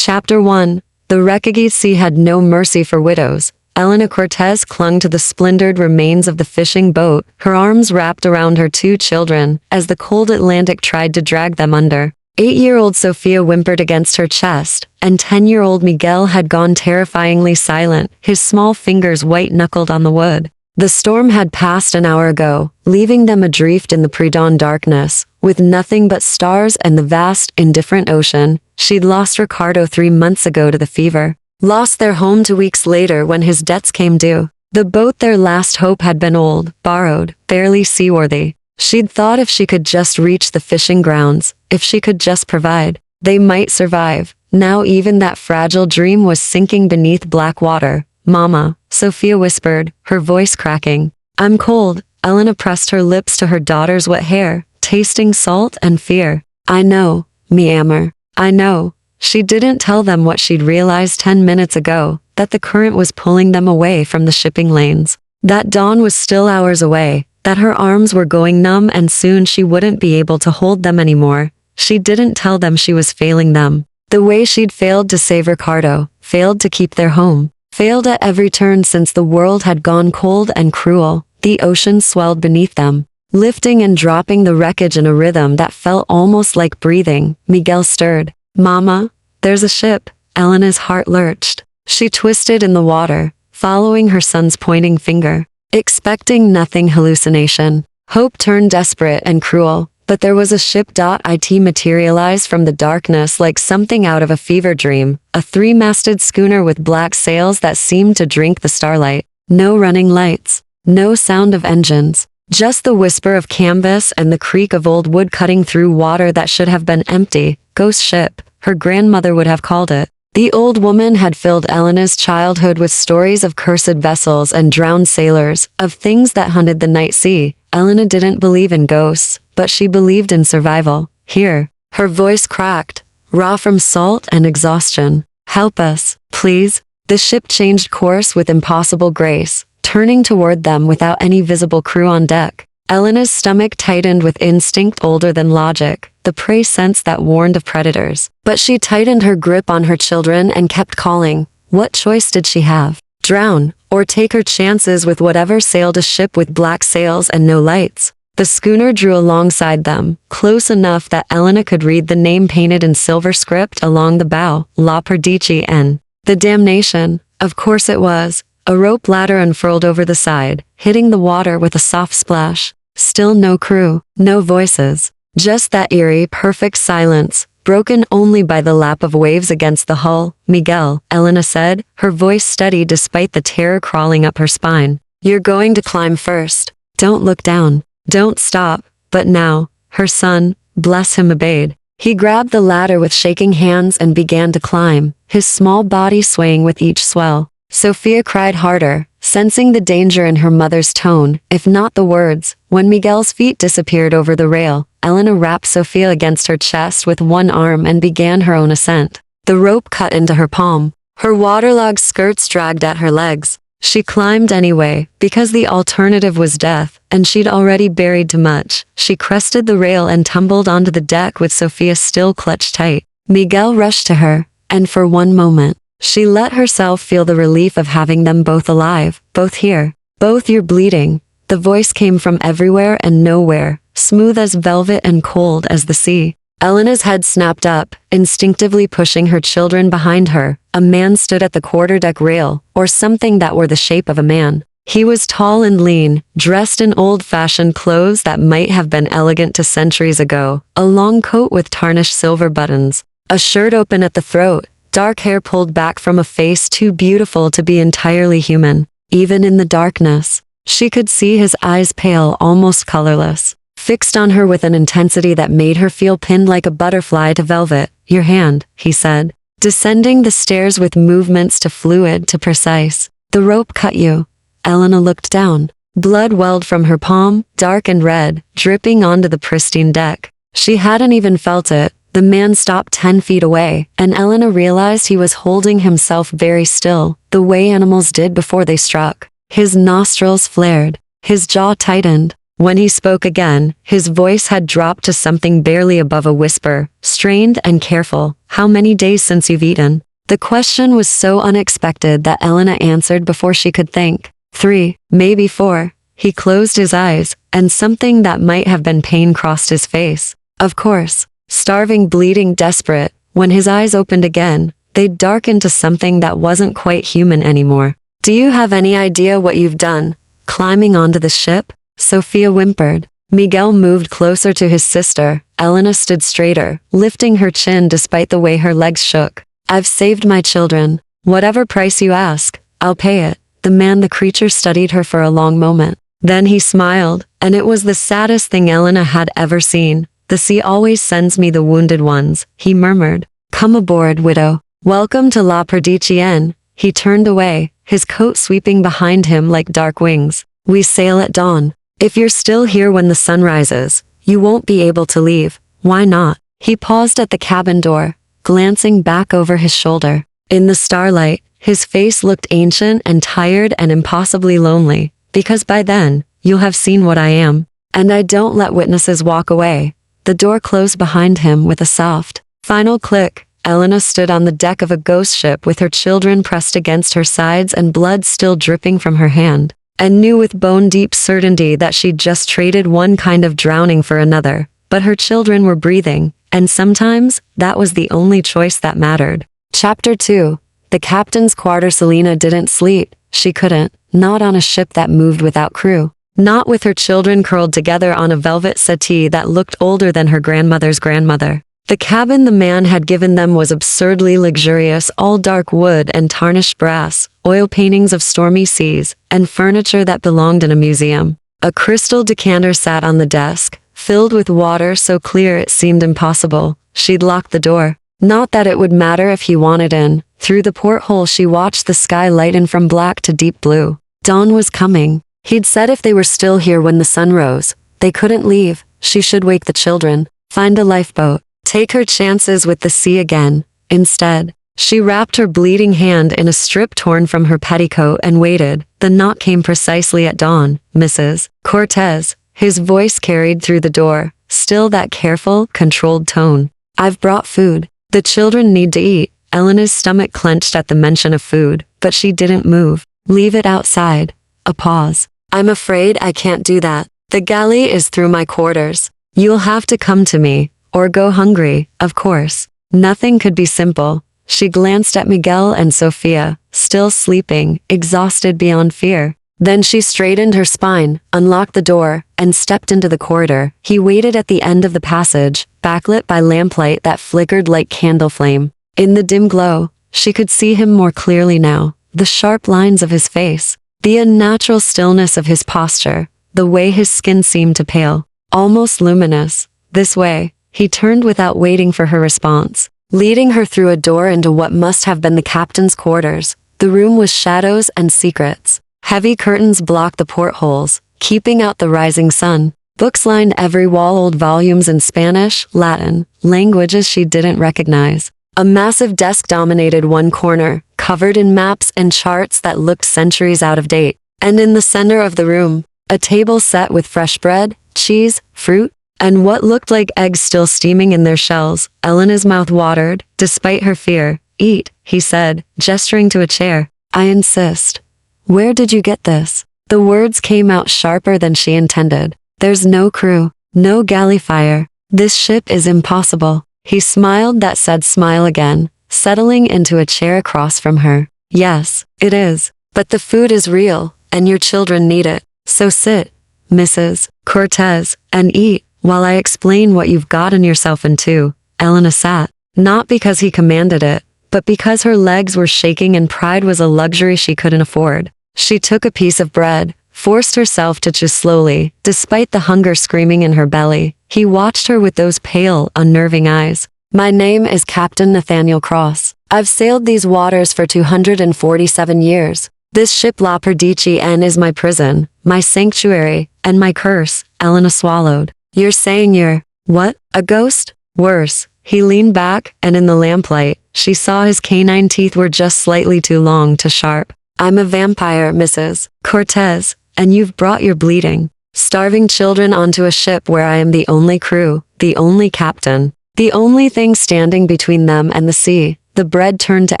Chapter 1. The wreckage sea had no mercy for widows. Elena Cortez clung to the splintered remains of the fishing boat, her arms wrapped around her 2 children, as the cold Atlantic tried to drag them under. 8-year-old Sofia whimpered against her chest, and 10-year-old Miguel had gone terrifyingly silent, his small fingers white-knuckled on the wood. The storm had passed an hour ago, leaving them adrift in the pre-dawn darkness, with nothing but stars and the vast, indifferent ocean. She'd lost Ricardo 3 months ago to the fever, lost their home 2 weeks later when his debts came due. The boat, their last hope, had been old, borrowed, barely seaworthy. She'd thought if she could just reach the fishing grounds, if she could just provide, they might survive. Now even that fragile dream was sinking beneath black water. "Mama," Sofia whispered, her voice cracking. "I'm cold." Elena pressed her lips to her daughter's wet hair, tasting salt and fear. "I know, mi amor. I know." She didn't tell them what she'd realized 10 minutes ago, that the current was pulling them away from the shipping lanes. That dawn was still hours away, that her arms were going numb and soon she wouldn't be able to hold them anymore. She didn't tell them she was failing them. The way she'd failed to save Ricardo, failed to keep their home, failed at every turn since the world had gone cold and cruel. The ocean swelled beneath them, lifting and dropping the wreckage in a rhythm that felt almost like breathing. Miguel stirred. "Mama, there's a ship." Elena's heart lurched. She twisted in the water, following her son's pointing finger, expecting nothing. Hallucination. Hope turned desperate and cruel, but there was a ship. It materialized from the darkness like something out of a fever dream, a 3-masted schooner with black sails that seemed to drink the starlight. No running lights, no sound of engines, just the whisper of canvas and the creak of old wood cutting through water that should have been empty. Ghost ship, her grandmother would have called it. The old woman had filled Elena's childhood with stories of cursed vessels and drowned sailors, of things that haunted the night sea. Elena didn't believe in ghosts, but she believed in survival. "Here." Her voice cracked, raw from salt and exhaustion. "Help us, please." The ship changed course with impossible grace, turning toward them without any visible crew on deck. Elena's stomach tightened with instinct older than logic, the prey sense that warned of predators. But she tightened her grip on her children and kept calling. What choice did she have? Drown, or take her chances with whatever sailed a ship with black sails and no lights? The schooner drew alongside them, close enough that Elena could read the name painted in silver script along the bow, La Perdici N. The damnation. Of course it was. A rope ladder unfurled over the side, hitting the water with a soft splash. Still no crew, no voices. Just that eerie, perfect silence, broken only by the lap of waves against the hull. "Miguel," Elena said, her voice steady despite the terror crawling up her spine. "You're going to climb first. Don't look down. Don't stop." But now, her son, bless him, obeyed. He grabbed the ladder with shaking hands and began to climb, his small body swaying with each swell. Sofia cried harder, sensing the danger in her mother's tone, if not the words. When Miguel's feet disappeared over the rail, Elena wrapped Sofia against her chest with one arm and began her own ascent. The rope cut into her palm. Her waterlogged skirts dragged at her legs. She climbed anyway, because the alternative was death, and she'd already buried too much. She crested the rail and tumbled onto the deck with Sofia still clutched tight. Miguel rushed to her, and for one moment, she let herself feel the relief of having them both alive, both here. "Both, you're bleeding." The voice came from everywhere and nowhere, smooth as velvet and cold as the sea. Elena's head snapped up, instinctively pushing her children behind her. A man stood at the quarterdeck rail, or something that were the shape of a man. He was tall and lean, dressed in old-fashioned clothes that might have been elegant to centuries ago, a long coat with tarnished silver buttons, a shirt open at the throat, dark hair pulled back from a face too beautiful to be entirely human. Even in the darkness, she could see his eyes, pale, almost colorless, fixed on her with an intensity that made her feel pinned like a butterfly to velvet. "Your hand," he said, descending the stairs with movements too fluid to precise. "The rope cut you." Elena looked down. Blood welled from her palm, dark and red, dripping onto the pristine deck. She hadn't even felt it. The man stopped 10 feet away, and Elena realized he was holding himself very still, the way animals did before they struck. His nostrils flared. His jaw tightened. When he spoke again, his voice had dropped to something barely above a whisper, strained and careful. How many days since you've eaten? The question was so unexpected that Elena answered before she could think. 3, maybe 4. He closed his eyes, and something that might have been pain crossed his face. Of course. Starving, bleeding, desperate. When his eyes opened again, they'd darkened to something that wasn't quite human anymore. Do you have any idea what you've done? Climbing onto the ship? Sophia whimpered. Miguel moved closer to his sister. Elena stood straighter, lifting her chin despite the way her legs shook. I've saved my children. Whatever price you ask, I'll pay it. The creature studied her for a long moment. Then he smiled, and it was the saddest thing Elena had ever seen. The sea always sends me the wounded ones, he murmured. Come aboard, widow. Welcome to La Perdición. He turned away, his coat sweeping behind him like dark wings. We sail at dawn. If you're still here when the sun rises, you won't be able to leave. Why not? He paused at the cabin door, glancing back over his shoulder. In the starlight, his face looked ancient and tired and impossibly lonely, because by then, you'll have seen what I am. And I don't let witnesses walk away. The door closed behind him with a soft, final click. Elena stood on the deck of a ghost ship with her children pressed against her sides and blood still dripping from her hand, and knew with bone-deep certainty that she'd just traded one kind of drowning for another. But her children were breathing, and sometimes, that was the only choice that mattered. Chapter 2. The captain's quarter. Selena didn't sleep. She couldn't, not on a ship that moved without crew. Not with her children curled together on a velvet settee that looked older than her grandmother's grandmother. The cabin the man had given them was absurdly luxurious, all dark wood and tarnished brass, oil paintings of stormy seas, and furniture that belonged in a museum. A crystal decanter sat on the desk, filled with water so clear it seemed impossible. She'd locked the door. Not that it would matter if he wanted in. Through the porthole she watched the sky lighten from black to deep blue. Dawn was coming. He'd said if they were still here when the sun rose, they couldn't leave. She should wake the children, find a lifeboat, take her chances with the sea again. Instead, she wrapped her bleeding hand in a strip torn from her petticoat and waited. The knock came precisely at dawn. Mrs. Cortez. His voice carried through the door, still that careful, controlled tone. I've brought food. The children need to eat. Elena's stomach clenched at the mention of food, but she didn't move. Leave it outside. A pause. I'm afraid I can't do that. The galley is through my quarters. You'll have to come to me, or go hungry, of course. Nothing could be simple. She glanced at Miguel and Sophia, still sleeping, exhausted beyond fear. Then she straightened her spine, unlocked the door, and stepped into the corridor. He waited at the end of the passage, backlit by lamplight that flickered like candle flame. In the dim glow, she could see him more clearly now. The sharp lines of his face, the unnatural stillness of his posture, the way his skin seemed to pale, almost luminous. This way. He turned without waiting for her response, leading her through a door into what must have been the captain's quarters. The room was shadows and secrets. Heavy curtains blocked the portholes, keeping out the rising sun. Books lined every wall, old volumes in Spanish, Latin, languages she didn't recognize. A massive desk dominated one corner, covered in maps and charts that looked centuries out of date. And in the center of the room, a table set with fresh bread, cheese, fruit, and what looked like eggs still steaming in their shells. Elena's mouth watered, despite her fear. Eat, he said, gesturing to a chair. I insist. Where did you get this? The words came out sharper than she intended. There's no crew, no galley fire. This ship is impossible. He smiled that said smile again, settling into a chair across from her. Yes, it is. But the food is real, and your children need it. So sit, Mrs. Cortez, and eat, while I explain what you've gotten yourself into. Elena sat, not because he commanded it, but because her legs were shaking and pride was a luxury she couldn't afford. She took a piece of bread, forced herself to chew slowly, despite the hunger screaming in her belly. He watched her with those pale, unnerving eyes. My name is Captain Nathaniel Cross. I've sailed these waters for 247 years. This ship La Perdición is my prison, my sanctuary, and my curse. Elena swallowed. You're saying you're, what, a ghost? Worse. He leaned back, and in the lamplight, she saw his canine teeth were just slightly too long to sharp. I'm a vampire, Mrs. Cortez, and you've brought your bleeding, starving children onto a ship where I am the only crew, the only captain. the only thing standing between them and the sea. The bread turned to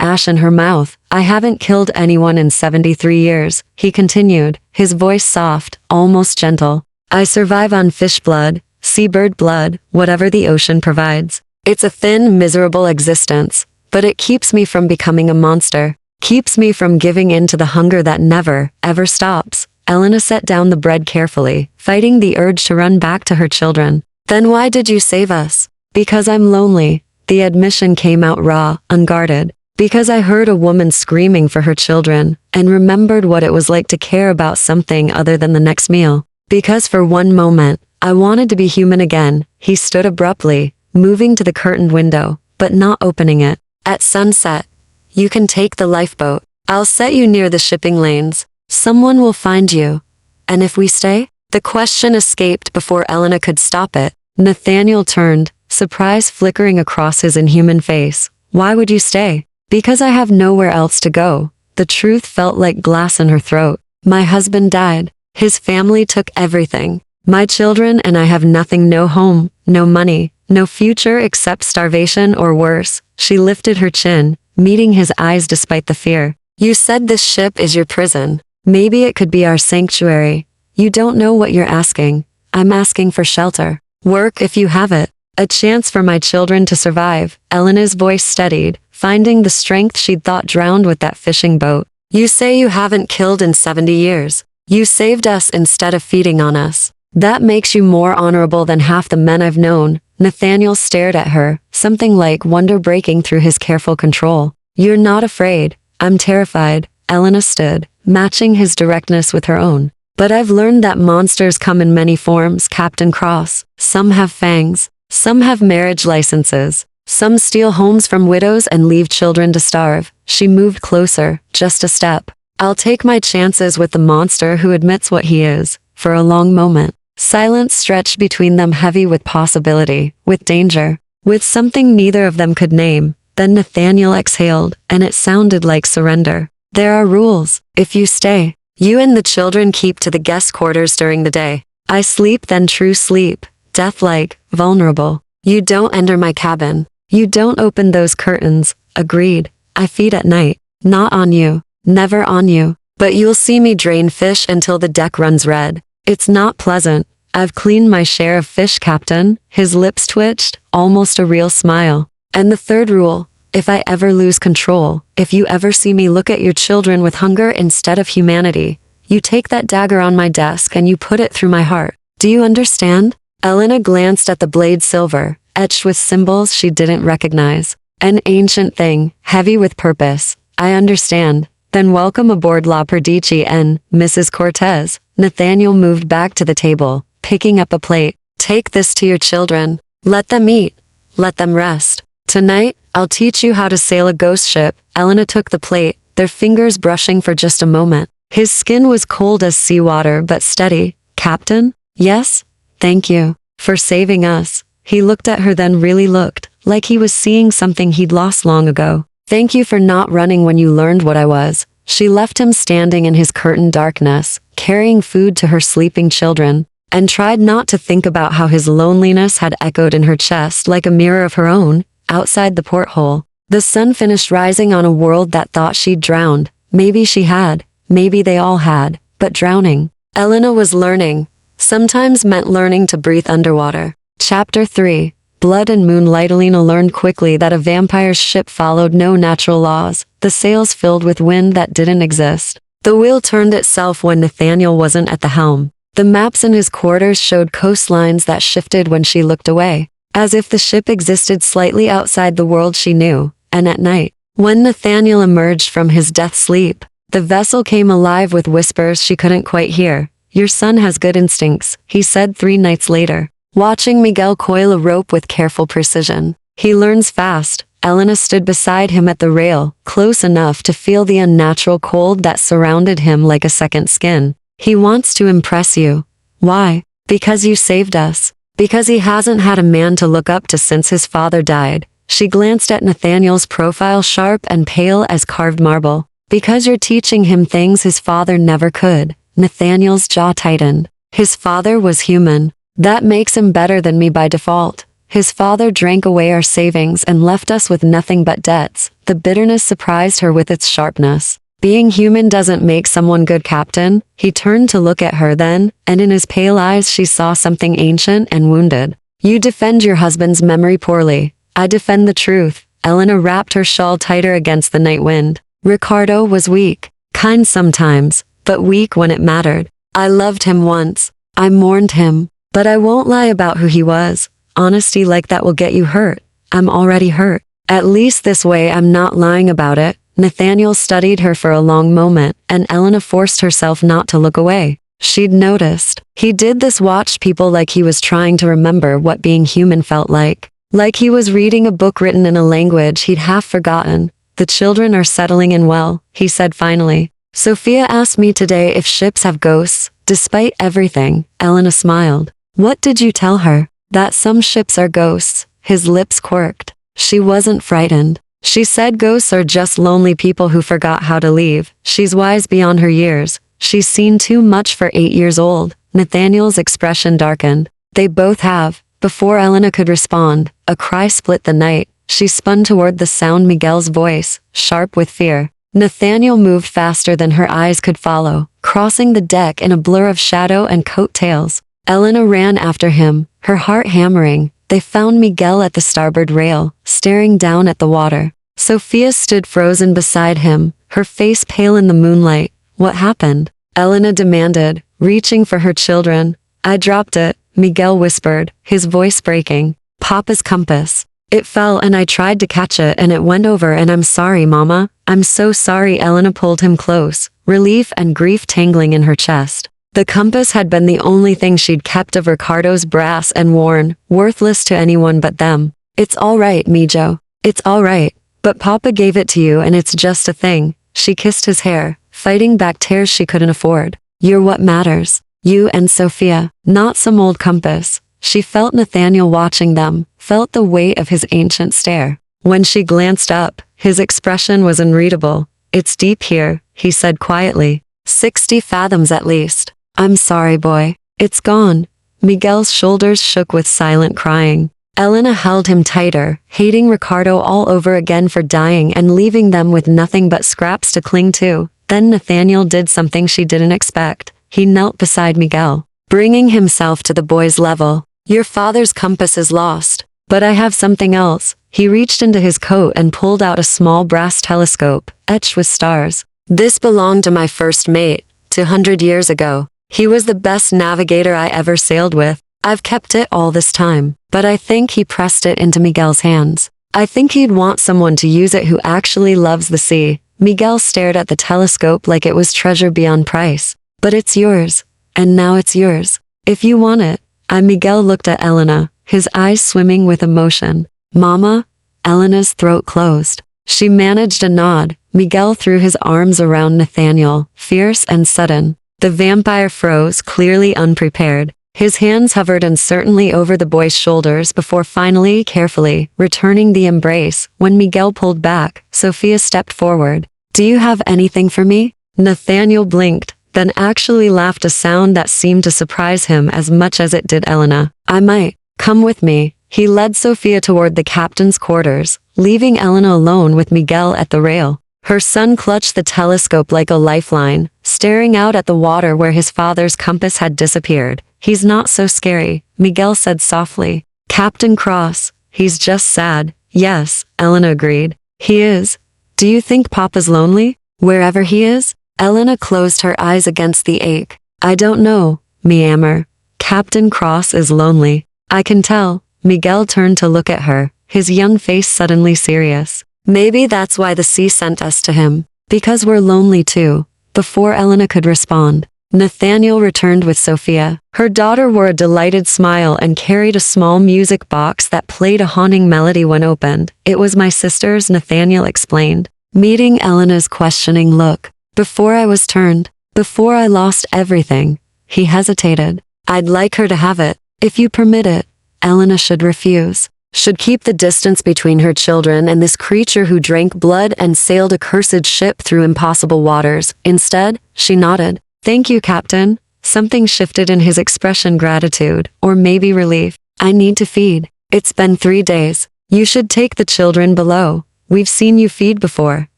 ash in her mouth. I haven't killed anyone in 73 years, he continued, his voice soft, almost gentle. I survive on fish blood, seabird blood, whatever the ocean provides. It's a thin, miserable existence, but it keeps me from becoming a monster, keeps me from giving in to the hunger that never, ever stops. Elena set down the bread carefully, fighting the urge to run back to her children. Then why did you save us? Because I'm lonely. The admission came out raw, unguarded. Because I heard a woman screaming for her children, and remembered what it was like to care about something other than the next meal. Because for one moment, I wanted to be human again. He stood abruptly, moving to the curtained window, but not opening it. At sunset, you can take the lifeboat. I'll set you near the shipping lanes. Someone will find you. And if we stay? The question escaped before Elena could stop it. Nathaniel turned, surprise flickering across his inhuman face. Why would you stay? Because I have nowhere else to go. The truth felt like glass in her throat. My husband died. His family took everything. My children and I have nothing, no home, no money, no future except starvation or worse. She lifted her chin, meeting his eyes despite the fear. You said this ship is your prison. Maybe it could be our sanctuary. You don't know what you're asking. I'm asking for shelter. Work if you have it. A chance for my children to survive. Elena's voice steadied, finding the strength she'd thought drowned with that fishing boat. You say you haven't killed in 70 years. You saved us instead of feeding on us. That makes you more honorable than half the men I've known. Nathaniel stared at her, something like wonder breaking through his careful control. You're not afraid. I'm terrified. Elena stood, matching his directness with her own. But I've learned that monsters come in many forms, Captain Cross. Some have fangs. Some have marriage licenses. Some steal homes from widows and leave children to starve. She moved closer, just a step. I'll take my chances with the monster who admits what he is. For a long moment, silence stretched between them, heavy with possibility, with danger, with something neither of them could name. Then Nathaniel exhaled, and it sounded like surrender. There are rules. If you stay, you and the children keep to the guest quarters during the day. I sleep then true sleep, death-like, vulnerable. You don't enter my cabin. You don't open those curtains. Agreed. I feed at night. Not on you. Never on you. But you'll see me drain fish until the deck runs red. It's not pleasant. I've cleaned my share of fish, Captain. His lips twitched, almost a real smile. And the third rule, if I ever lose control, if you ever see me look at your children with hunger instead of humanity, you take that dagger on my desk and you put it through my heart. Do you understand? Elena glanced at the blade, silver, etched with symbols she didn't recognize. An ancient thing, heavy with purpose. I understand. Then welcome aboard La Perdici and Mrs. Cortez. Nathaniel moved back to the table, picking up a plate. Take this to your children. Let them eat. Let them rest. Tonight, I'll teach you how to sail a ghost ship. Elena took the plate, their fingers brushing for just a moment. His skin was cold as seawater but steady. Captain? Yes? Thank you. For saving us. He looked at her, then really looked, like he was seeing something he'd lost long ago. Thank you for not running when you learned what I was. She left him standing in his curtained darkness, carrying food to her sleeping children, and tried not to think about how his loneliness had echoed in her chest like a mirror of her own. Outside the porthole, the sun finished rising on a world that thought she'd drowned. Maybe she had. Maybe they all had. But drowning, Elena was learning, sometimes meant learning to breathe underwater. Chapter 3. Blood and Moonlight. Elena learned quickly that a vampire's ship followed no natural laws, the sails filled with wind that didn't exist. The wheel turned itself when Nathaniel wasn't at the helm. The maps in his quarters showed coastlines that shifted when she looked away, as if the ship existed slightly outside the world she knew. And at night, when Nathaniel emerged from his death sleep, the vessel came alive with whispers she couldn't quite hear. Your son has good instincts, he said 3 nights later, watching Miguel coil a rope with careful precision. He learns fast. Elena stood beside him at the rail, close enough to feel the unnatural cold that surrounded him like a second skin. He wants to impress you. Why? Because you saved us. Because he hasn't had a man to look up to since his father died. She glanced at Nathaniel's profile, sharp and pale as carved marble. Because you're teaching him things his father never could. Nathaniel's jaw tightened. His father was human. That makes him better than me by default. His father drank away our savings and left us with nothing but debts. The bitterness surprised her with its sharpness. Being human doesn't make someone good, Captain. He turned to look at her then, and in his pale eyes she saw something ancient and wounded. You defend your husband's memory poorly. I defend the truth. Elena wrapped her shawl tighter against the night wind. Ricardo was weak, kind sometimes, but weak when it mattered. I loved him once. I mourned him. But I won't lie about who he was. Honesty like that will get you hurt. I'm already hurt. At least this way I'm not lying about it. Nathaniel studied her for a long moment, and Elena forced herself not to look away. She'd noticed. He did this, watched people like he was trying to remember what being human felt like. Like he was reading a book written in a language he'd half forgotten. The children are settling in well, he said finally. Sophia asked me today if ships have ghosts. Despite everything, Elena smiled. What did you tell her? That some ships are ghosts. His lips quirked. She wasn't frightened. She said ghosts are just lonely people who forgot how to leave. She's wise beyond her years. She's seen too much for 8 years old. Nathaniel's expression darkened. They both have. Before Elena could respond, a cry split the night. She spun toward the sound, Miguel's voice, sharp with fear. Nathaniel moved faster than her eyes could follow, crossing the deck in a blur of shadow and coat-tails. Elena ran after him, her heart hammering. They found Miguel at the starboard rail, staring down at the water. Sophia stood frozen beside him, her face pale in the moonlight. What happened? Elena demanded, reaching for her children. I dropped it, Miguel whispered, his voice breaking. Papa's compass. It fell and I tried to catch it and it went over, and I'm sorry, Mama. I'm so sorry. Elena pulled him close, relief and grief tangling in her chest. The compass had been the only thing she'd kept of Ricardo's, brass and worn, worthless to anyone but them. It's all right, Mijo. It's all right. But Papa gave it to you and it's just a thing. She kissed his hair, fighting back tears she couldn't afford. You're what matters. You and Sophia, not some old compass. She felt Nathaniel watching them, felt the weight of his ancient stare. When she glanced up, his expression was unreadable. It's deep here, he said quietly. 60 fathoms at least. I'm sorry, boy. It's gone. Miguel's shoulders shook with silent crying. Elena held him tighter, hating Ricardo all over again for dying and leaving them with nothing but scraps to cling to. Then Nathaniel did something she didn't expect. He knelt beside Miguel, bringing himself to the boy's level. Your father's compass is lost, but I have something else. He reached into his coat and pulled out a small brass telescope, etched with stars. This belonged to my first mate, 200 years ago. He was the best navigator I ever sailed with. I've kept it all this time, but I think he pressed it into Miguel's hands. I think he'd want someone to use it who actually loves the sea. Miguel stared at the telescope like it was treasure beyond price. But it's yours, and now it's yours. If you want it. Miguel looked at Elena, his eyes swimming with emotion. Mama? Elena's throat closed. She managed a nod. Miguel threw his arms around Nathaniel, fierce and sudden. The vampire froze, clearly unprepared. His hands hovered uncertainly over the boy's shoulders before finally, carefully, returning the embrace. When Miguel pulled back, Sophia stepped forward. Do you have anything for me? Nathaniel blinked, then actually laughed, a sound that seemed to surprise him as much as it did Elena. I might. Come with me. He led Sophia toward the captain's quarters, leaving Elena alone with Miguel at the rail. Her son clutched the telescope like a lifeline, staring out at the water where his father's compass had disappeared. He's not so scary, Miguel said softly. Captain Cross, he's just sad. Yes, Elena agreed. He is. Do you think Papa's lonely? Wherever he is? Elena closed her eyes against the ache. I don't know, Miammer. Captain Cross is lonely. I can tell. Miguel turned to look at her, his young face suddenly serious. Maybe that's why the sea sent us to him. Because we're lonely too. Before Elena could respond, Nathaniel returned with Sophia. Her daughter wore a delighted smile and carried a small music box that played a haunting melody when opened. It was my sister's, Nathaniel explained, meeting Elena's questioning look. Before I was turned, before I lost everything. He hesitated. I'd like her to have it. If you permit it. Elena should refuse. Should keep the distance between her children and this creature who drank blood and sailed a cursed ship through impossible waters. Instead, she nodded. Thank you, Captain. Something shifted in his expression, gratitude, or maybe relief. I need to feed. It's been 3 days. You should take the children below. We've seen you feed before.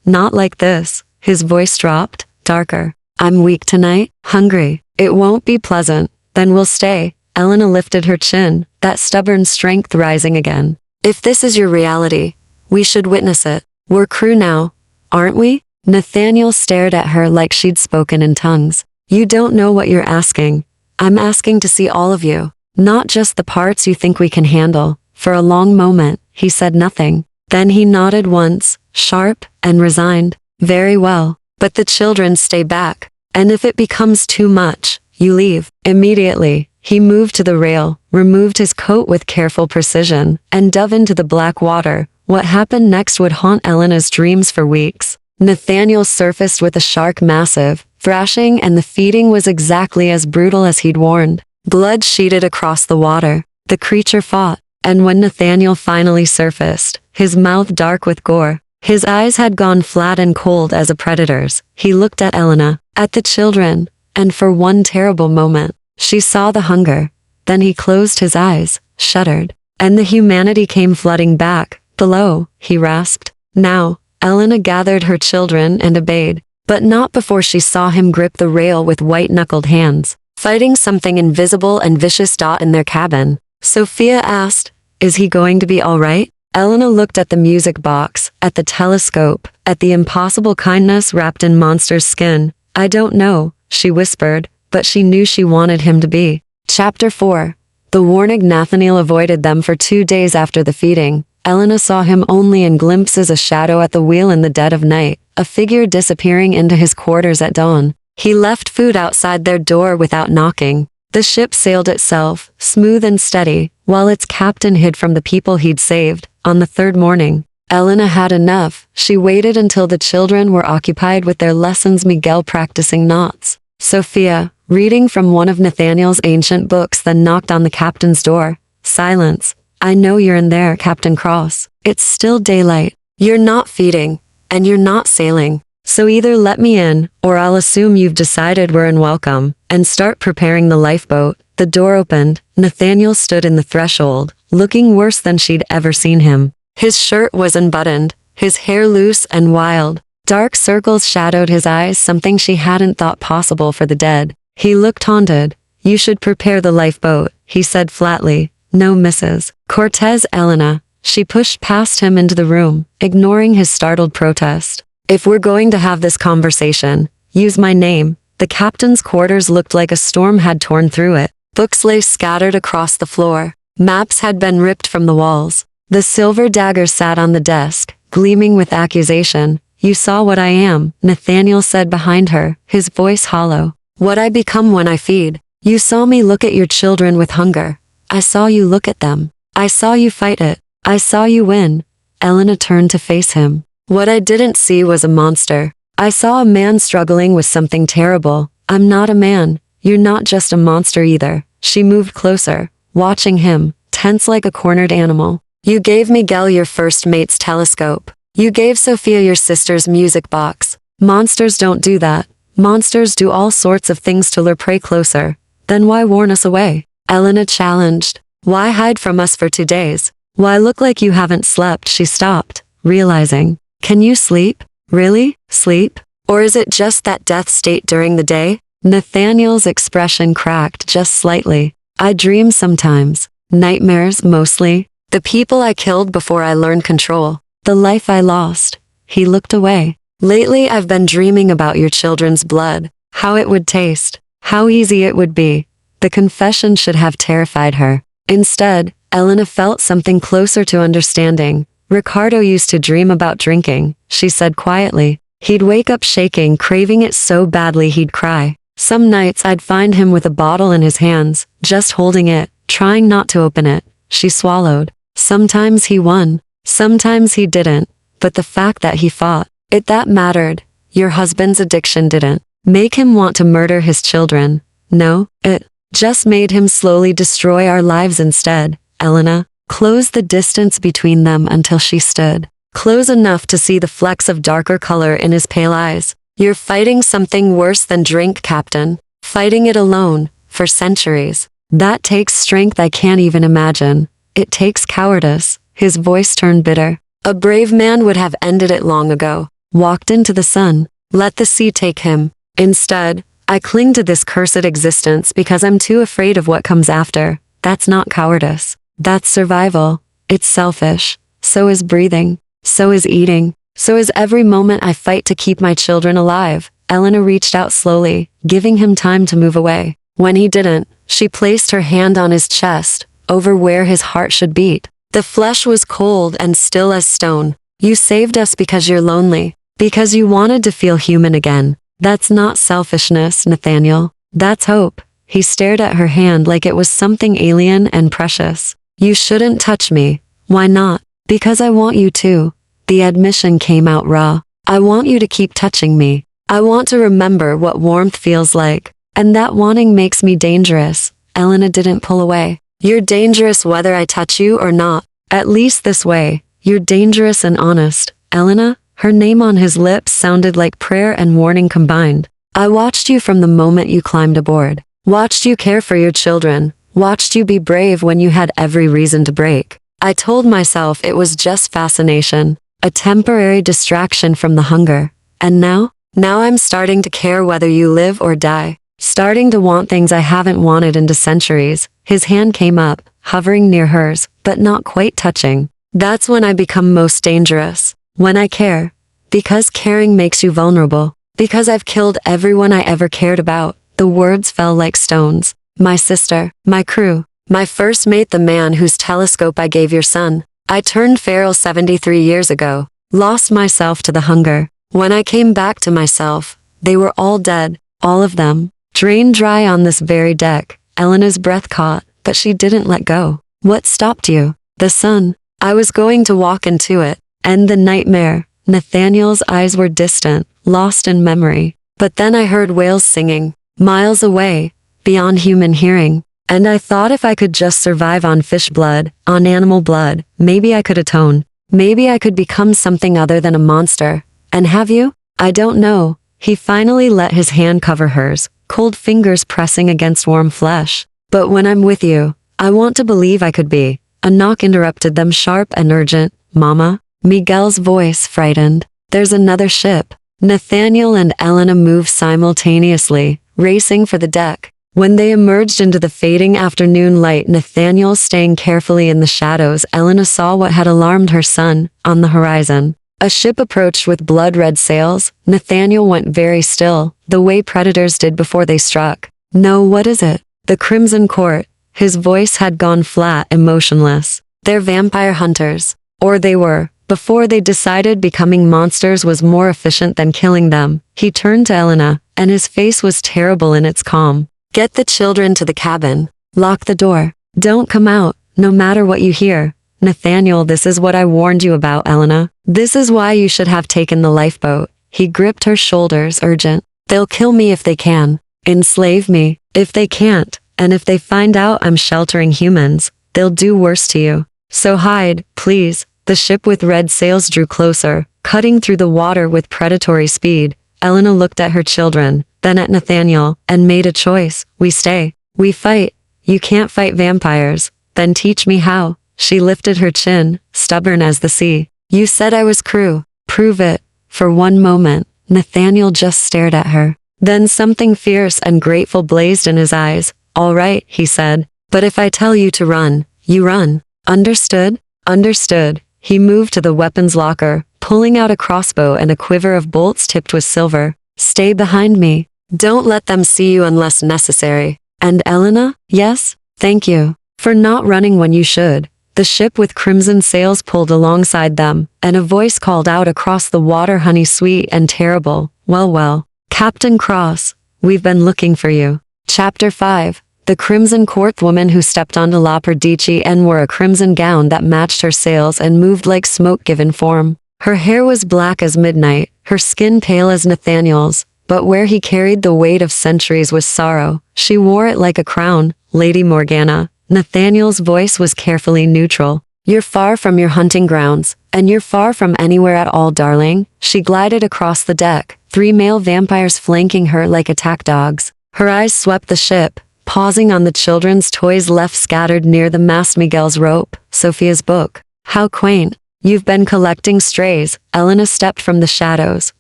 Not like this. His voice dropped, darker. I'm weak tonight, hungry. It won't be pleasant. Then we'll stay. Elena lifted her chin, that stubborn strength rising again. If this is your reality, we should witness it. We're crew now, aren't we? Nathaniel stared at her like she'd spoken in tongues. You don't know what you're asking. I'm asking to see all of you, not just the parts you think we can handle. For a long moment, he said nothing. Then he nodded once, sharp and resigned. Very well, but the children stay back. And if it becomes too much, you leave. Immediately, he moved to the rail, removed his coat with careful precision, and dove into the black water. What happened next would haunt Elena's dreams for weeks. Nathaniel surfaced with a shark massive, thrashing, and the feeding was exactly as brutal as he'd warned. Blood sheeted across the water. The creature fought, and when Nathaniel finally surfaced, his mouth dark with gore, his eyes had gone flat and cold as a predator's. He looked at Elena, at the children, and for one terrible moment, she saw the hunger. Then he closed his eyes, shuddered, and the humanity came flooding back. Below, he rasped. Now, Elena gathered her children and obeyed, but not before she saw him grip the rail with white-knuckled hands, fighting something invisible and vicious in their cabin. Sophia asked, "Is he going to be all right?" Elena looked at the music box, at the telescope, at the impossible kindness wrapped in Monster's skin. "I don't know," she whispered, but she knew she wanted him to be. Chapter 4. The warning. Nathaniel avoided them for 2 days after the feeding. Elena saw him only in glimpses, a shadow at the wheel in the dead of night, a figure disappearing into his quarters at dawn. He left food outside their door without knocking. The ship sailed itself, smooth and steady, while its captain hid from the people he'd saved. On the 3rd morning, Elena had enough. She waited until the children were occupied with their lessons, Miguel practicing knots, Sophia reading from one of Nathaniel's ancient books, then knocked on the captain's door. Silence. "I know you're in there, Captain Cross. It's still daylight. You're not feeding, and you're not sailing. So either let me in, or I'll assume you've decided we're unwelcome, and start preparing the lifeboat." The door opened. Nathaniel stood in the threshold, looking worse than she'd ever seen him. His shirt was unbuttoned, his hair loose and wild. Dark circles shadowed his eyes, something she hadn't thought possible for the dead. He looked haunted. "You should prepare the lifeboat," he said flatly. "No, Mrs. Cortez." Elena. She pushed past him into the room, ignoring his startled protest. "If we're going to have this conversation, use my name." The captain's quarters looked like a storm had torn through it. Books lay scattered across the floor. Maps had been ripped from the walls. The silver dagger sat on the desk, gleaming with accusation. "You saw what I am," Nathaniel said behind her, his voice hollow. "What I become when I feed. You saw me look at your children with hunger. I saw you look at them. I saw you fight it. I saw you win." Elena turned to face him. "What I didn't see was a monster. I saw a man struggling with something terrible. I'm not a man. You're not just a monster either." She moved closer, watching him, tense like a cornered animal. "You gave Miguel your first mate's telescope. You gave Sophia your sister's music box. Monsters don't do that. Monsters do all sorts of things to lure prey closer. Then why warn us away?" Elena challenged. "Why hide from us for 2 days? Why look like you haven't slept?" She stopped, realizing. Can you sleep? Really? Sleep? Or is it just that death state during the day? Nathaniel's expression cracked just slightly. "I dream sometimes. Nightmares, mostly. The people I killed before I learned control. The life I lost." He looked away. "Lately I've been dreaming about your children's blood. How it would taste. How easy it would be." The confession should have terrified her. Instead, Elena felt something closer to understanding. "Ricardo used to dream about drinking," she said quietly. "He'd wake up shaking, craving it so badly he'd cry. Some nights I'd find him with a bottle in his hands, just holding it, trying not to open it." She swallowed. "Sometimes he won. Sometimes he didn't. But the fact that he fought, that mattered. Your husband's addiction didn't make him want to murder his children. No, it just made him slowly destroy our lives instead." Elena closed the distance between them until she stood close enough to see the flecks of darker color in his pale eyes. "You're fighting something worse than drink, Captain. Fighting it alone, for centuries. That takes strength I can't even imagine." It takes cowardice. His voice turned bitter. A brave man would have ended it long ago. Walked into the sun. Let the sea take him. Instead, I cling to this cursed existence because I'm too afraid of what comes after. That's not cowardice. That's survival. It's selfish. So is breathing. So is eating. So is every moment I fight to keep my children alive. Elena reached out slowly, giving him time to move away. When he didn't, she placed her hand on his chest, over where his heart should beat. The flesh was cold and still as stone. You saved us because you're lonely. Because you wanted to feel human again. That's not selfishness, Nathaniel. That's hope. He stared at her hand like it was something alien and precious. You shouldn't touch me. Why not? Because I want you to. The admission came out raw. I want you to keep touching me. I want to remember what warmth feels like. And that wanting makes me dangerous. Elena didn't pull away. You're dangerous whether I touch you or not. At least this way. You're dangerous and honest. Elena? Her name on his lips sounded like prayer and warning combined. I watched you from the moment you climbed aboard. Watched you care for your children. Watched you be brave when you had every reason to break. I told myself it was just fascination. A temporary distraction from the hunger. And now? Now I'm starting to care whether you live or die. Starting to want things I haven't wanted into centuries. His hand came up, hovering near hers, but not quite touching. That's when I become most dangerous. When I care. Because caring makes you vulnerable. Because I've killed everyone I ever cared about. The words fell like stones. My sister, my crew, my first mate, the man whose telescope I gave your son. I turned feral 73 years ago. Lost myself to the hunger. When I came back to myself, they were all dead. All of them. Drained dry on this very deck. Elena's breath caught, but she didn't let go. What stopped you? The sun. I was going to walk into it. End the nightmare. Nathaniel's eyes were distant, lost in memory. But then I heard whales singing. Miles away. Beyond human hearing. And I thought if I could just survive on fish blood, on animal blood, maybe I could atone. Maybe I could become something other than a monster. And have you? I don't know. He finally let his hand cover hers, cold fingers pressing against warm flesh. But when I'm with you, I want to believe I could be. A knock interrupted them, sharp and urgent. Mama? Miguel's voice frightened. There's another ship. Nathaniel and Elena moved simultaneously, racing for the deck. When they emerged into the fading afternoon light, Nathaniel staying carefully in the shadows, Elena saw what had alarmed her son, on the horizon. A ship approached with blood-red sails. Nathaniel went very still, the way predators did before they struck. No, what is it? The Crimson Court. His voice had gone flat, emotionless. They're vampire hunters. Or they were. Before they decided becoming monsters was more efficient than killing them. He turned to Elena, and his face was terrible in its calm. Get the children to the cabin. Lock the door. Don't come out, no matter what you hear. Nathaniel, this is what I warned you about, Elena. This is why you should have taken the lifeboat. He gripped her shoulders, urgent. They'll kill me if they can. Enslave me, if they can't. And if they find out I'm sheltering humans, they'll do worse to you. So hide, please. The ship with red sails drew closer, cutting through the water with predatory speed. Elena looked at her children, then at Nathaniel, and made a choice. We stay. We fight. You can't fight vampires. Then teach me how. She lifted her chin, stubborn as the sea. You said I was crew. Prove it. For one moment, Nathaniel just stared at her. Then something fierce and grateful blazed in his eyes. All right, he said. But if I tell you to run, you run. Understood? Understood. He moved to the weapons locker, pulling out a crossbow and a quiver of bolts tipped with silver. Stay behind me. Don't let them see you unless necessary. And Elena? Yes? Thank you. For not running when you should. The ship with crimson sails pulled alongside them, and a voice called out across the water, honey sweet and terrible. Well, well. Captain Cross, we've been looking for you. Chapter 5. The Crimson Court woman who stepped onto La Perdici and wore a crimson gown that matched her sails and moved like smoke given form. Her hair was black as midnight, her skin pale as Nathaniel's, but where he carried the weight of centuries was sorrow. She wore it like a crown, Lady Morgana. Nathaniel's voice was carefully neutral. You're far from your hunting grounds, and you're far from anywhere at all, darling. She glided across the deck, 3 male vampires flanking her like attack dogs. Her eyes swept the ship, pausing on the children's toys left scattered near the Mas Miguel's rope, Sophia's book. How quaint. You've been collecting strays. Elena stepped from the shadows,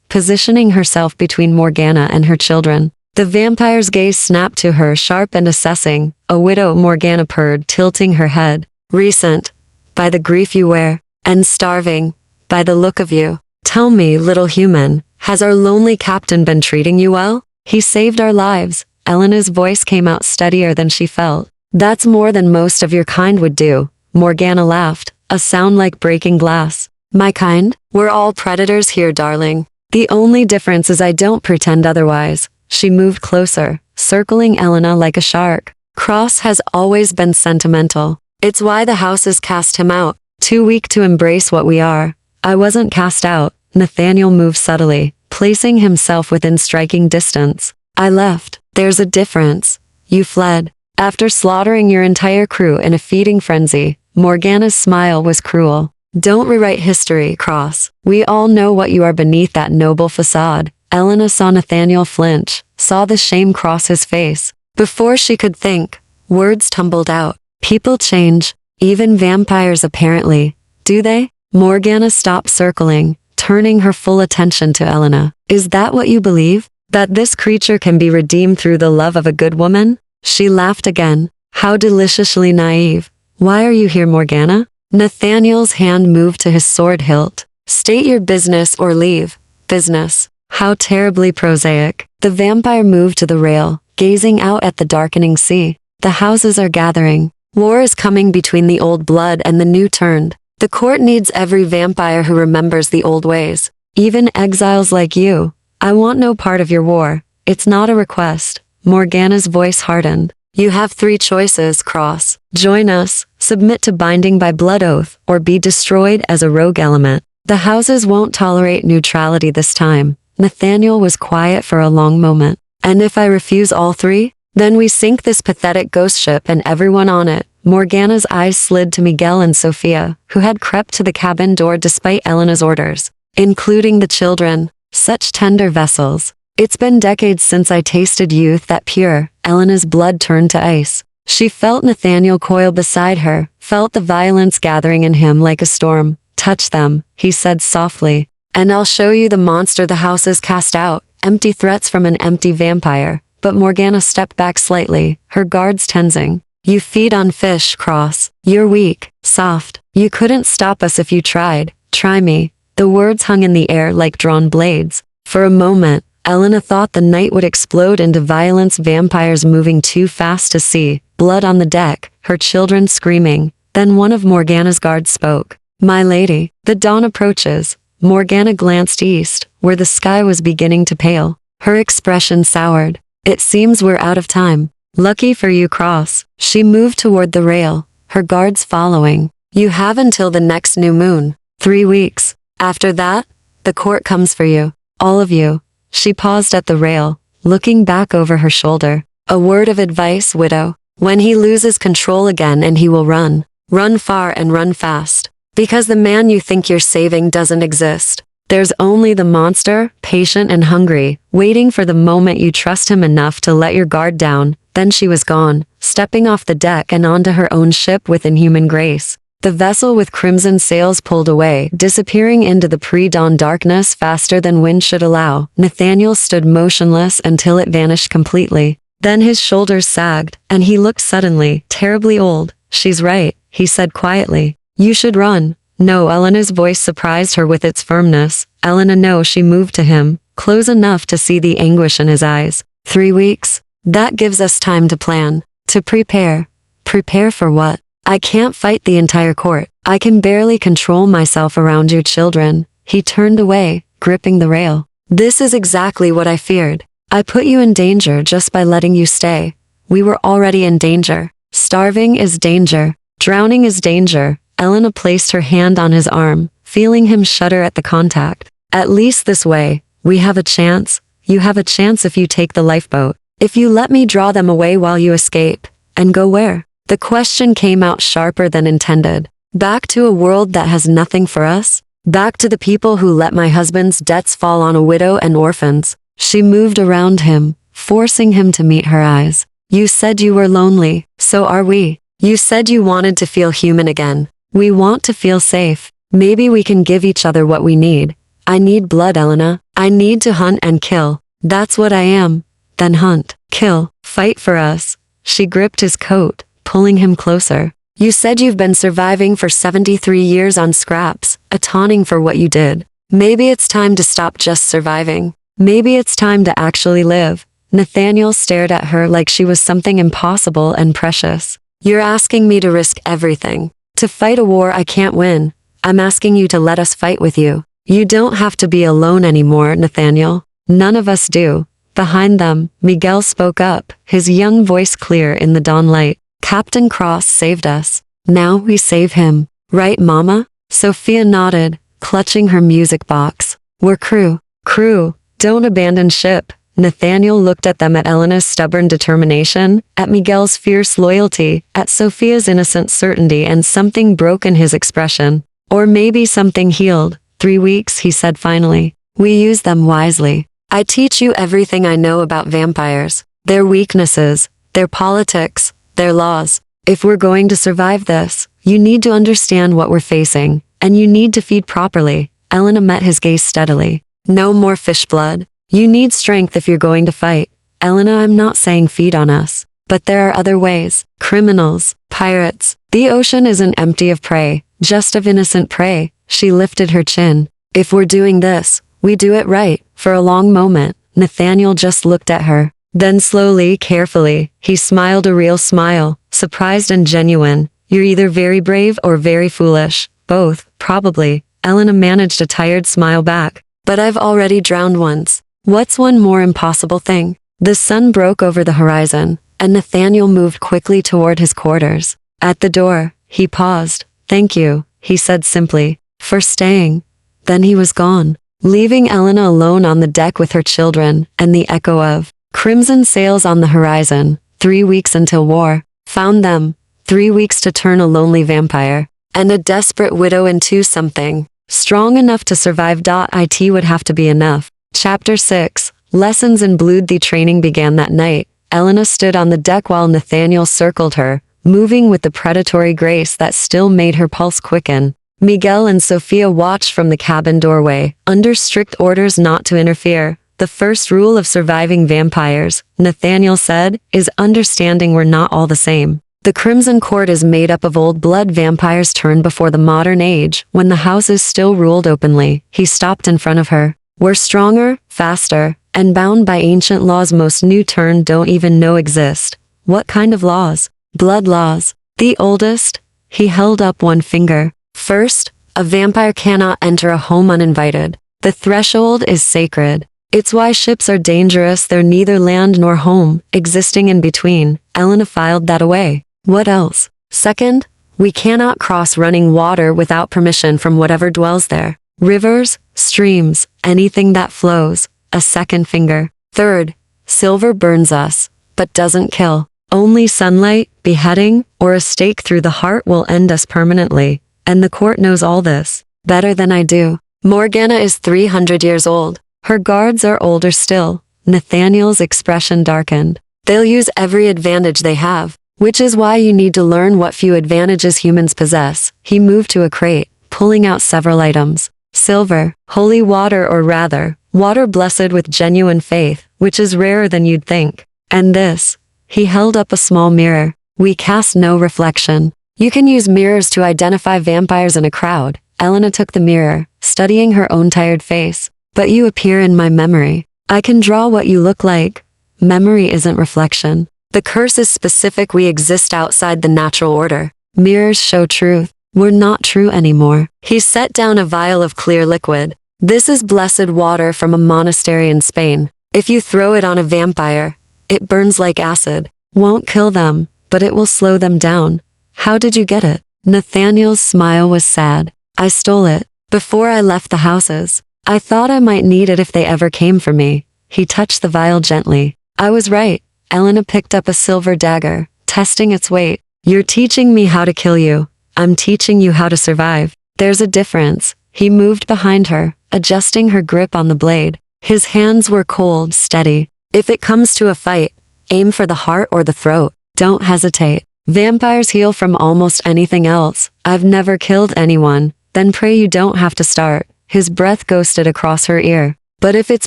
positioning herself between Morgana and her children. The vampire's gaze snapped to her, sharp and assessing. A widow, Morgana purred, tilting her head. Recent. By the grief you wear. And starving. By the look of you. Tell me, little human, has our lonely captain been treating you well? He saved our lives. Elena's voice came out steadier than she felt. That's more than most of your kind would do. Morgana laughed, a sound like breaking glass. My kind? We're all predators here, darling. The only difference is I don't pretend otherwise. She moved closer, circling Elena like a shark. Cross has always been sentimental. It's why the houses cast him out. Too weak to embrace what we are. I wasn't cast out. Nathaniel moved subtly, placing himself within striking distance. I left. There's a difference. You fled. After slaughtering your entire crew in a feeding frenzy, Morgana's smile was cruel. Don't rewrite history, Cross. We all know what you are beneath that noble facade. Elena saw Nathaniel flinch, saw the shame cross his face. Before she could think, words tumbled out. People change, even vampires apparently. Do they? Morgana stopped circling, turning her full attention to Elena. Is that what you believe? That this creature can be redeemed through the love of a good woman? She laughed again. How deliciously naive. Why are you here, Morgana? Nathaniel's hand moved to his sword hilt. State your business or leave. Business. How terribly prosaic. The vampire moved to the rail, gazing out at the darkening sea. The houses are gathering. War is coming between the old blood and the new turned. The court needs every vampire who remembers the old ways. Even exiles like you. I want no part of your war. It's not a request. Morgana's voice hardened. You have 3 choices, Cross. Join us, submit to binding by blood oath, or be destroyed as a rogue element. The houses won't tolerate neutrality this time. Nathaniel was quiet for a long moment. And if I refuse all 3? Then we sink this pathetic ghost ship and everyone on it. Morgana's eyes slid to Miguel and Sophia, who had crept to the cabin door despite Elena's orders. Including the children. Such tender vessels. It's been decades since I tasted youth that pure. Elena's blood turned to ice. She felt Nathaniel coil beside her, felt the violence gathering in him like a storm. Touch them, he said softly. And I'll show you the monster the house has cast out. Empty threats from an empty vampire. But Morgana stepped back slightly, her guards tensing. You feed on fish, Cross. You're weak, soft. You couldn't stop us if you tried. Try me. The words hung in the air like drawn blades. For a moment, Elena thought the night would explode into violence, vampires moving too fast to see, blood on the deck, her children screaming. Then one of Morgana's guards spoke. My lady, the dawn approaches. Morgana glanced east, where the sky was beginning to pale. Her expression soured. It seems we're out of time. Lucky for you, Cross. She moved toward the rail, her guards following. You have until the next new moon. 3 weeks. After that, the court comes for you. All of you. She paused at the rail, looking back over her shoulder. A word of advice, widow. When he loses control again, and he will run. Run far and run fast. Because the man you think you're saving doesn't exist. There's only the monster, patient and hungry, waiting for the moment you trust him enough to let your guard down. Then she was gone, stepping off the deck and onto her own ship with inhuman grace. The vessel with crimson sails pulled away, disappearing into the pre-dawn darkness faster than wind should allow. Nathaniel stood motionless until it vanished completely. Then his shoulders sagged, and he looked suddenly, terribly old. She's right, he said quietly. You should run. No, Elena's voice surprised her with its firmness. Elena, no, she moved to him, close enough to see the anguish in his eyes. 3 weeks? That gives us time to plan. To prepare. Prepare for what? I can't fight the entire court. I can barely control myself around your children. He turned away, gripping the rail. This is exactly what I feared. I put you in danger just by letting you stay. We were already in danger. Starving is danger. Drowning is danger. Elena placed her hand on his arm, feeling him shudder at the contact. At least this way, we have a chance. You have a chance if you take the lifeboat. If you let me draw them away while you escape. And go where? The question came out sharper than intended. Back to a world that has nothing for us? Back to the people who let my husband's debts fall on a widow and orphans. She moved around him, forcing him to meet her eyes. You said you were lonely, so are we. You said you wanted to feel human again. We want to feel safe. Maybe we can give each other what we need. I need blood, Elena. I need to hunt and kill. That's what I am. Then hunt, kill, fight for us. She gripped his coat, pulling him closer. You said you've been surviving for 73 years on scraps, atoning for what you did. Maybe it's time to stop just surviving. Maybe it's time to actually live. Nathaniel stared at her like she was something impossible and precious. You're asking me to risk everything. To fight a war I can't win. I'm asking you to let us fight with you. You don't have to be alone anymore, Nathaniel. None of us do. Behind them, Miguel spoke up, his young voice clear in the dawn light. Captain Cross saved us. Now we save him. Right, Mama? Sophia nodded, clutching her music box. We're crew. Crew, don't abandon ship. Nathaniel looked at them, at Elena's stubborn determination, at Miguel's fierce loyalty, at Sophia's innocent certainty, and something broke in his expression. Or maybe something healed. 3 weeks, he said finally. We use them wisely. I teach you everything I know about vampires, their weaknesses, their politics, their laws. If we're going to survive this, you need to understand what we're facing, and you need to feed properly. Elena met his gaze steadily. No more fish blood. You need strength if you're going to fight. Elena, I'm not saying feed on us, but there are other ways. Criminals, pirates. The ocean isn't empty of prey, just of innocent prey. She lifted her chin. If we're doing this, we do it right. For a long moment, Nathaniel just looked at her. Then slowly, carefully, he smiled, a real smile, surprised and genuine. You're either very brave or very foolish. Both, probably. Elena managed a tired smile back. But I've already drowned once. What's one more impossible thing? The sun broke over the horizon, and Nathaniel moved quickly toward his quarters. At the door, he paused. Thank you, he said simply, for staying. Then he was gone, leaving Elena alone on the deck with her children, and the echo of crimson sails on the horizon. 3 weeks until war found them. 3 weeks to turn a lonely vampire and a desperate widow into something strong enough to survive. It would have to be enough. Chapter 6. Lessons in Blood. The training began that night. Elena stood on the deck while Nathaniel circled her, moving with the predatory grace that still made her pulse quicken. Miguel and Sophia watched from the cabin doorway, under strict orders not to interfere. The first rule of surviving vampires, Nathaniel said, is understanding we're not all the same. The Crimson Court is made up of old blood vampires turned before the modern age, when the houses still ruled openly. He stopped in front of her. We're stronger, faster, and bound by ancient laws most new turn don't even know exist. What kind of laws? Blood laws. The oldest? He held up one finger. First, a vampire cannot enter a home uninvited. The threshold is sacred. It's why ships are dangerous. They're neither land nor home, existing in between. Elena filed that away. What else? Second, we cannot cross running water without permission from whatever dwells there. Rivers, streams, anything that flows. A second finger. Third, silver burns us, but doesn't kill. Only sunlight, beheading, or a stake through the heart will end us permanently. And the court knows all this, better than I do. Morgana is 300 years old. Her guards are older still. Nathaniel's expression darkened. They'll use every advantage they have, which is why you need to learn what few advantages humans possess. He moved to a crate, pulling out several items. Silver, holy water, or rather, water blessed with genuine faith, which is rarer than you'd think. And this. He held up a small mirror. We cast no reflection. You can use mirrors to identify vampires in a crowd. Elena took the mirror, studying her own tired face. But you appear in my memory. I can draw what you look like. Memory isn't reflection. The curse is specific. We exist outside the natural order. Mirrors show truth. We're not true anymore. He set down a vial of clear liquid. This is blessed water from a monastery in Spain. If you throw it on a vampire, it burns like acid. Won't kill them, but it will slow them down. How did you get it? Nathaniel's smile was sad. I stole it. Before I left the houses. I thought I might need it if they ever came for me. He touched the vial gently. I was right. Elena picked up a silver dagger, testing its weight. You're teaching me how to kill you. I'm teaching you how to survive. There's a difference. He moved behind her, adjusting her grip on the blade. His hands were cold, steady. If it comes to a fight, Aim for the heart or the throat. Don't hesitate. Vampires heal from almost anything else. I've never killed anyone. Then pray you don't have to start. His breath ghosted across her ear. But if it's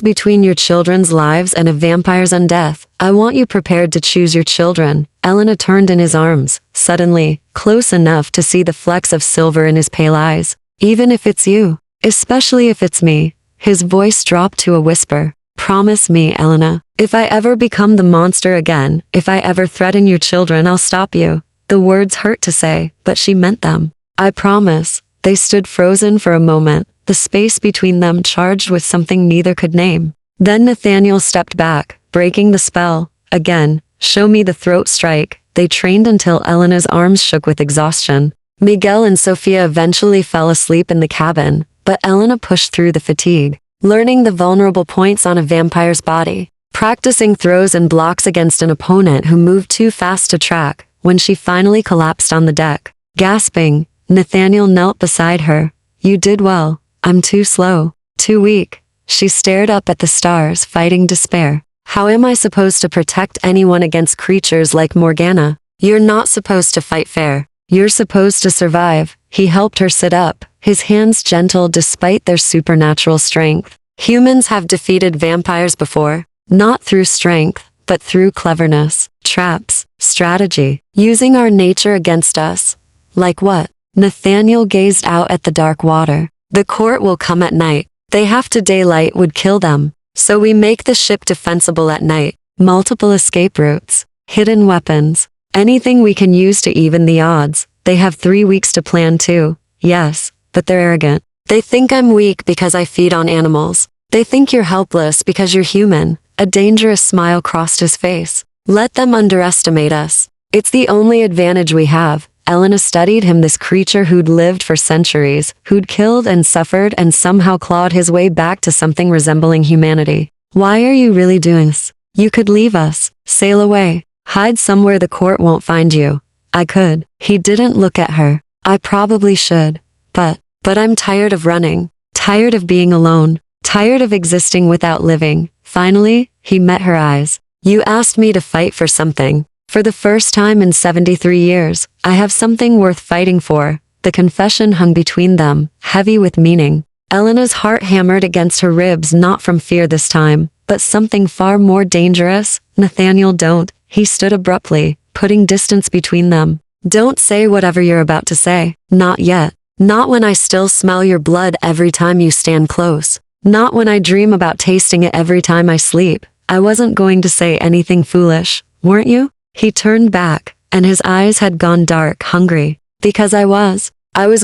between your children's lives and a vampire's undeath, I want you prepared to choose your children. Elena turned in his arms, suddenly, close enough to see the flecks of silver in his pale eyes. Even if it's you. Especially if it's me. His voice dropped to a whisper. Promise me, Elena. If I ever become the monster again, if I ever threaten your children, I'll stop you. The words hurt to say, but she meant them. I promise. They stood frozen for a moment, the space between them charged with something neither could name. Then Nathaniel stepped back, breaking the spell. Again, show me the throat strike. They trained until Elena's arms shook with exhaustion. Miguel and Sophia eventually fell asleep in the cabin, but Elena pushed through the fatigue, learning the vulnerable points on a vampire's body, practicing throws and blocks against an opponent who moved too fast to track. When she finally collapsed on the deck, gasping, Nathaniel knelt beside her. You did well. I'm too slow, too weak. She stared up at the stars, fighting despair. How am I supposed to protect anyone against creatures like Morgana? You're not supposed to fight fair. You're supposed to survive. He helped her sit up, his hands gentle despite their supernatural strength. Humans have defeated vampires before, not through strength, but through cleverness, traps, strategy, using our nature against us. Like what? Nathaniel gazed out at the dark water. The court will come at night. They have to daylight would kill them. So we make the ship defensible at night. Multiple escape routes, hidden weapons, anything we can use to even the odds. They have 3 weeks to plan too. Yes, but they're arrogant. They think I'm weak because I feed on animals. They think you're helpless because you're human. A dangerous smile crossed his face. Let them underestimate us. It's the only advantage we have. Elena studied him, this creature who'd lived for centuries, who'd killed and suffered and somehow clawed his way back to something resembling humanity. Why are you really doing this? You could leave us, sail away, hide somewhere the court won't find you. I could. He didn't look at her. I probably should. But I'm tired of running, tired of being alone, tired of existing without living. Finally, he met her eyes. You asked me to fight for something. For the first time in 73 years, I have something worth fighting for. The confession hung between them, heavy with meaning. Elena's heart hammered against her ribs, not from fear this time, but something far more dangerous. Nathaniel, don't. He stood abruptly, putting distance between them. Don't say whatever you're about to say. Not yet. Not when I still smell your blood every time you stand close. Not when I dream about tasting it every time I sleep. I wasn't going to say anything foolish, weren't you? He turned back, and his eyes had gone dark, hungry. Because I was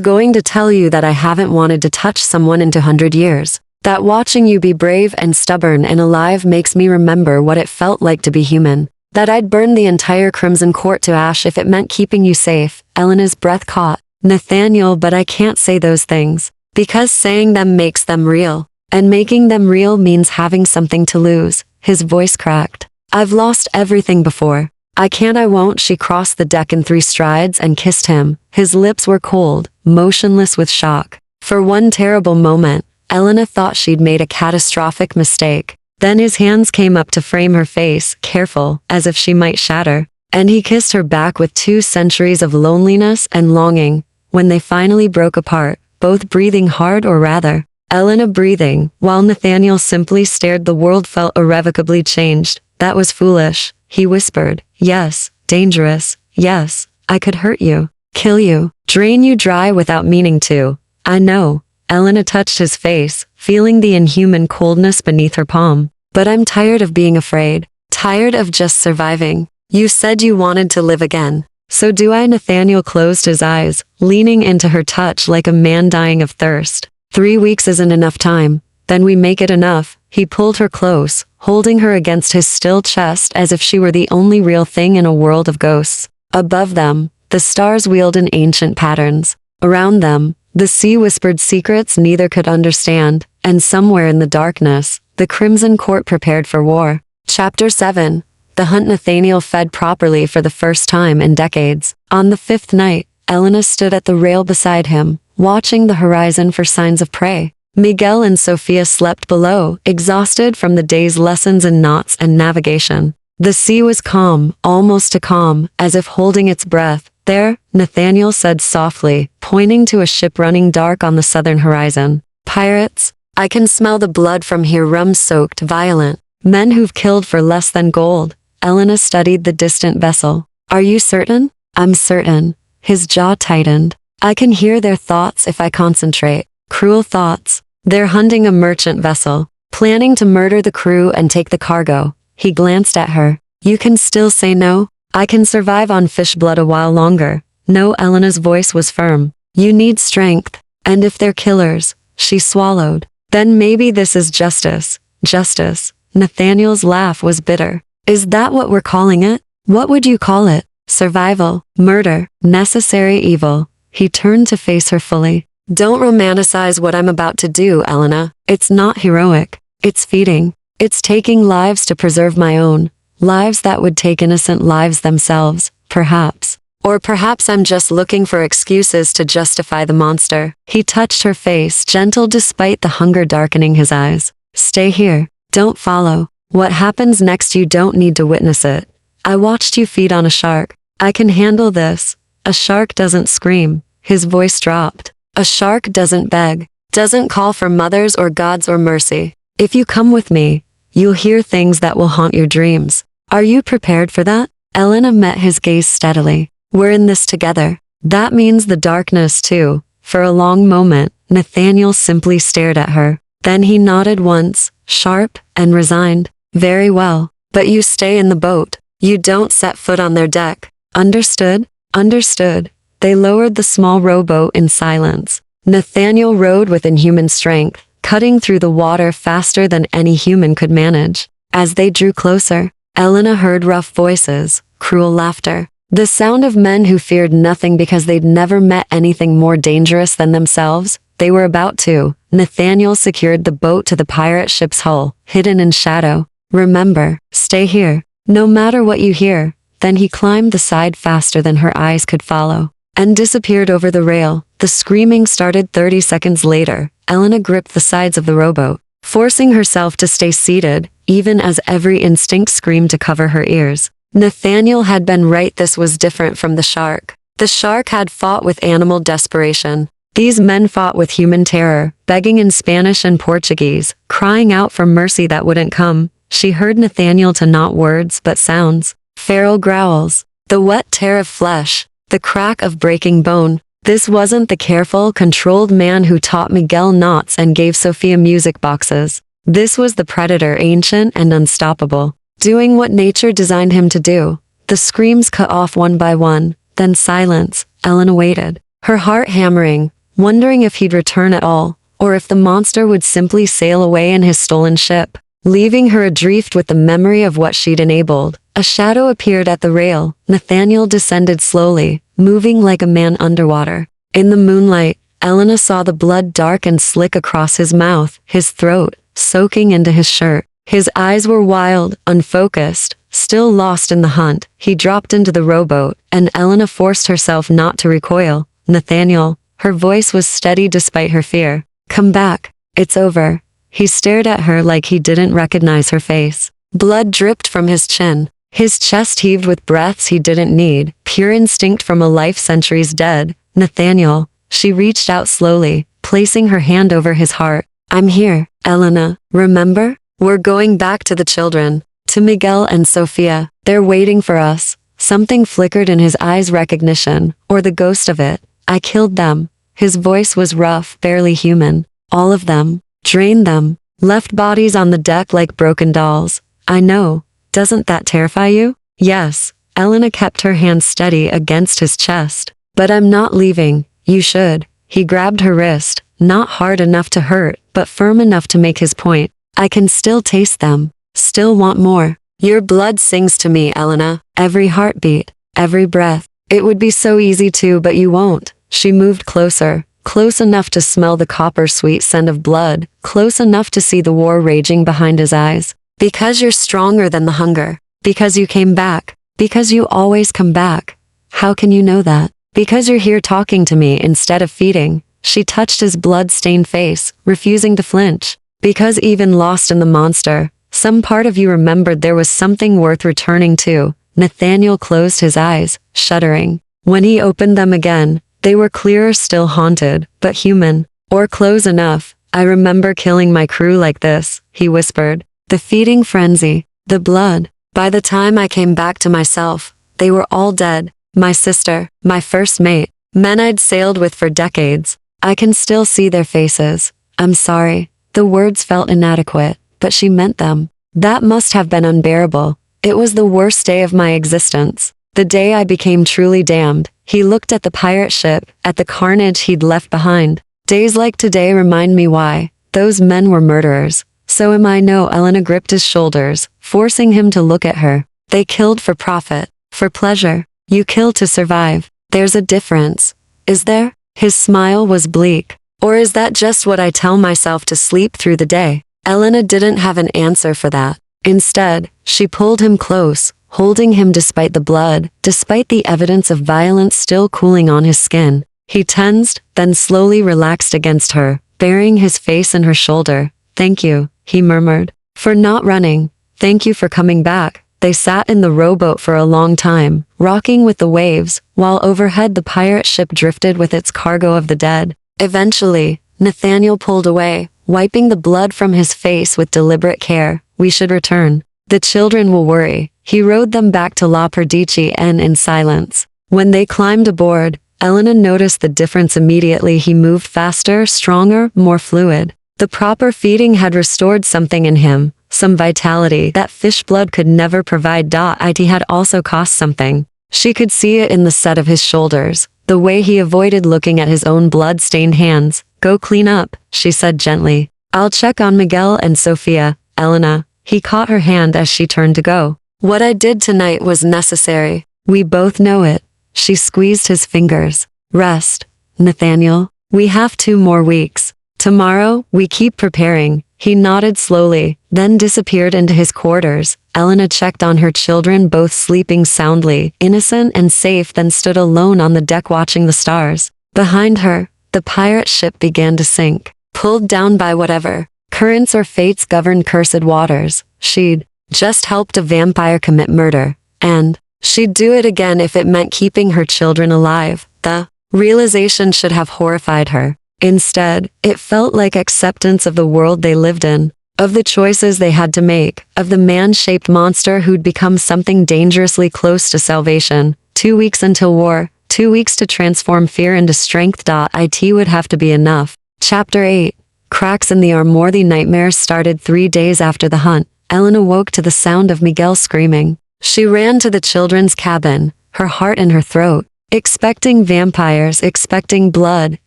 going to tell you that I haven't wanted to touch someone in 200 years. That watching you be brave and stubborn and alive makes me remember what it felt like to be human. That I'd burn the entire Crimson Court to ash if it meant keeping you safe. Elena's breath caught. Nathaniel, but I can't say those things. Because saying them makes them real. And making them real means having something to lose. His voice cracked. I've lost everything before. I can't, I won't. She crossed the deck in 3 strides and kissed him. His lips were cold, motionless with shock. For one terrible moment, Elena thought she'd made a catastrophic mistake. Then his hands came up to frame her face, careful, as if she might shatter. And he kissed her back with 2 centuries of loneliness and longing. When they finally broke apart, both breathing hard, or rather, Elena breathing, while Nathaniel simply stared, the world felt irrevocably changed. That was foolish. He whispered, yes, dangerous, yes, I could hurt you, kill you, drain you dry without meaning to. I know. Elena touched his face, feeling the inhuman coldness beneath her palm. But I'm tired of being afraid, tired of just surviving. You said you wanted to live again. So do I. Nathaniel closed his eyes, leaning into her touch like a man dying of thirst. 3 weeks isn't enough time. Then we make it enough. He pulled her close, holding her against his still chest as if she were the only real thing in a world of ghosts. Above them, the stars wheeled in ancient patterns. Around them, the sea whispered secrets neither could understand, and somewhere in the darkness, the Crimson Court prepared for war. Chapter 7. The hunt. Nathaniel fed properly for the first time in decades. On the 5th night, Elena stood at the rail beside him, watching the horizon for signs of prey. Miguel and Sophia slept below, exhausted from the day's lessons in knots and navigation. The sea was calm, almost too calm, as if holding its breath. There, Nathaniel said softly, pointing to a ship running dark on the southern horizon. Pirates? I can smell the blood from here, rum-soaked, violent. Men who've killed for less than gold. Elena studied the distant vessel. Are you certain? I'm certain. His jaw tightened. I can hear their thoughts if I concentrate. Cruel thoughts. They're hunting a merchant vessel, planning to murder the crew and take the cargo. He glanced at her. You can still say no? I can survive on fish blood a while longer. No, Elena's voice was firm. You need strength. And if they're killers, she swallowed. Then maybe this is justice. Justice. Nathaniel's laugh was bitter. Is that what we're calling it? What would you call it? Survival, murder, necessary evil. He turned to face her fully. Don't romanticize what I'm about to do, Elena. It's not heroic. It's feeding. It's taking lives to preserve my own. Lives that would take innocent lives themselves, perhaps. Or perhaps I'm just looking for excuses to justify the monster. He touched her face, gentle despite the hunger darkening his eyes. Stay here. Don't follow. What happens next, you don't need to witness it. I watched you feed on a shark. I can handle this. A shark doesn't scream. His voice dropped. A shark doesn't beg. Doesn't call for mothers or gods or mercy. If you come with me, you'll hear things that will haunt your dreams. Are you prepared for that? Elena met his gaze steadily. We're in this together. That means the darkness too. For a long moment, Nathaniel simply stared at her. Then he nodded once, sharp and resigned. Very well. But you stay in the boat. You don't set foot on their deck. Understood? Understood. They lowered the small rowboat in silence. Nathaniel rowed with inhuman strength, cutting through the water faster than any human could manage. As they drew closer, Elena heard rough voices, cruel laughter. The sound of men who feared nothing because they'd never met anything more dangerous than themselves. They were about to. Nathaniel secured the boat to the pirate ship's hull, hidden in shadow. Remember, stay here, no matter what you hear. Then he climbed the side faster than her eyes could follow, and disappeared over the rail. The screaming started 30 seconds later. Elena gripped the sides of the rowboat, forcing herself to stay seated, even as every instinct screamed to cover her ears. Nathaniel had been right. This was different from the shark. The shark had fought with animal desperation. These men fought with human terror, begging in Spanish and Portuguese, crying out for mercy that wouldn't come. She heard Nathaniel to not words but sounds. Feral growls, the wet tear of flesh, the crack of breaking bone. This wasn't the careful, controlled man who taught Miguel knots and gave Sofia music boxes. This was the predator, ancient and unstoppable, doing what nature designed him to do. The screams cut off one by one, then silence. Elena waited, her heart hammering, wondering if he'd return at all, or if the monster would simply sail away in his stolen ship, leaving her adrift with the memory of what she'd enabled. A shadow appeared at the rail. Nathaniel descended slowly, moving like a man underwater. In the moonlight, Elena saw the blood dark and slick across his mouth, his throat, soaking into his shirt. His eyes were wild, unfocused, still lost in the hunt. He dropped into the rowboat, and Elena forced herself not to recoil. Nathaniel, her voice was steady despite her fear. Come back. It's over. He stared at her like he didn't recognize her face. Blood dripped from his chin. His chest heaved with breaths he didn't need, pure instinct from a life centuries dead. Nathaniel, she reached out slowly, placing her hand over his heart. I'm here, Elena. Remember? We're going back to the children, to Miguel and Sofia. They're waiting for us. Something flickered in his eyes, recognition, or the ghost of it. I killed them. His voice was rough, barely human. All of them. Drained them. Left bodies on the deck like broken dolls. I know. Doesn't that terrify you? Yes. Elena kept her hand steady against his chest. But I'm not leaving. You should. He grabbed her wrist, not hard enough to hurt, but firm enough to make his point. I can still taste them. Still want more. Your blood sings to me, Elena. Every heartbeat. Every breath. It would be so easy to, but you won't. She moved closer. Close enough to smell the copper-sweet scent of blood. Close enough to see the war raging behind his eyes. Because you're stronger than the hunger. Because you came back. Because you always come back. How can you know that? Because you're here talking to me instead of feeding. She touched his blood-stained face, refusing to flinch. Because even lost in the monster, Some part of you remembered there was something worth returning to. Nathaniel closed his eyes, shuddering. When he opened them again, they were clearer, still haunted, but human. Or close enough. I remember killing my crew like this, he whispered. The feeding frenzy, the blood. By the time I came back to myself, they were all dead. My sister, my first mate, men I'd sailed with for decades. I can still see their faces. I'm sorry. The words felt inadequate, but she meant them. That must have been unbearable. It was the worst day of my existence. The day I became truly damned. He looked at the pirate ship, at the carnage he'd left behind. Days like today remind me why. Those men were murderers. So am I. No, Elena gripped his shoulders, forcing him to look at her. They killed for profit, for pleasure. You kill to survive. There's a difference. Is there? His smile was bleak. Or is that just what I tell myself to sleep through the day? Elena didn't have an answer for that. Instead, she pulled him close, holding him despite the blood, despite the evidence of violence still cooling on his skin. He tensed, then slowly relaxed against her, burying his face in her shoulder. Thank you, he murmured, for not running. Thank you for coming back. They sat in the rowboat for a long time, rocking with the waves, while overhead the pirate ship drifted with its cargo of the dead. Eventually, Nathaniel pulled away, wiping the blood from his face with deliberate care. We should return. The children will worry. He rowed them back to La Perdici and in silence. When they climbed aboard, Elena noticed the difference immediately. He moved faster, stronger, more fluid. The proper feeding had restored something in him, some vitality that fish blood could never provide. It had also cost something. She could see it in the set of his shoulders, the way he avoided looking at his own blood-stained hands. Go clean up, she said gently. I'll check on Miguel and Sofia, Elena. He caught her hand as she turned to go. What I did tonight was necessary. We both know it. She squeezed his fingers. Rest, Nathaniel. We have 2 more weeks. Tomorrow, we keep preparing. He nodded slowly, then disappeared into his quarters. Elena checked on her children, both sleeping soundly, innocent and safe, then stood alone on the deck watching the stars. Behind her, the pirate ship began to sink, pulled down by whatever currents or fates governed cursed waters. She'd just helped a vampire commit murder, and she'd do it again if it meant keeping her children alive. The realization should have horrified her. Instead, it felt like acceptance of the world they lived in, of the choices they had to make, of the man-shaped monster who'd become something dangerously close to salvation. 2 weeks until war, 2 weeks to transform fear into strength. It would have to be enough. Chapter 8. Cracks in the armor. The nightmares started 3 days after the hunt. Elena woke to the sound of Miguel screaming. She ran to the children's cabin, her heart in her throat, expecting vampires, expecting blood,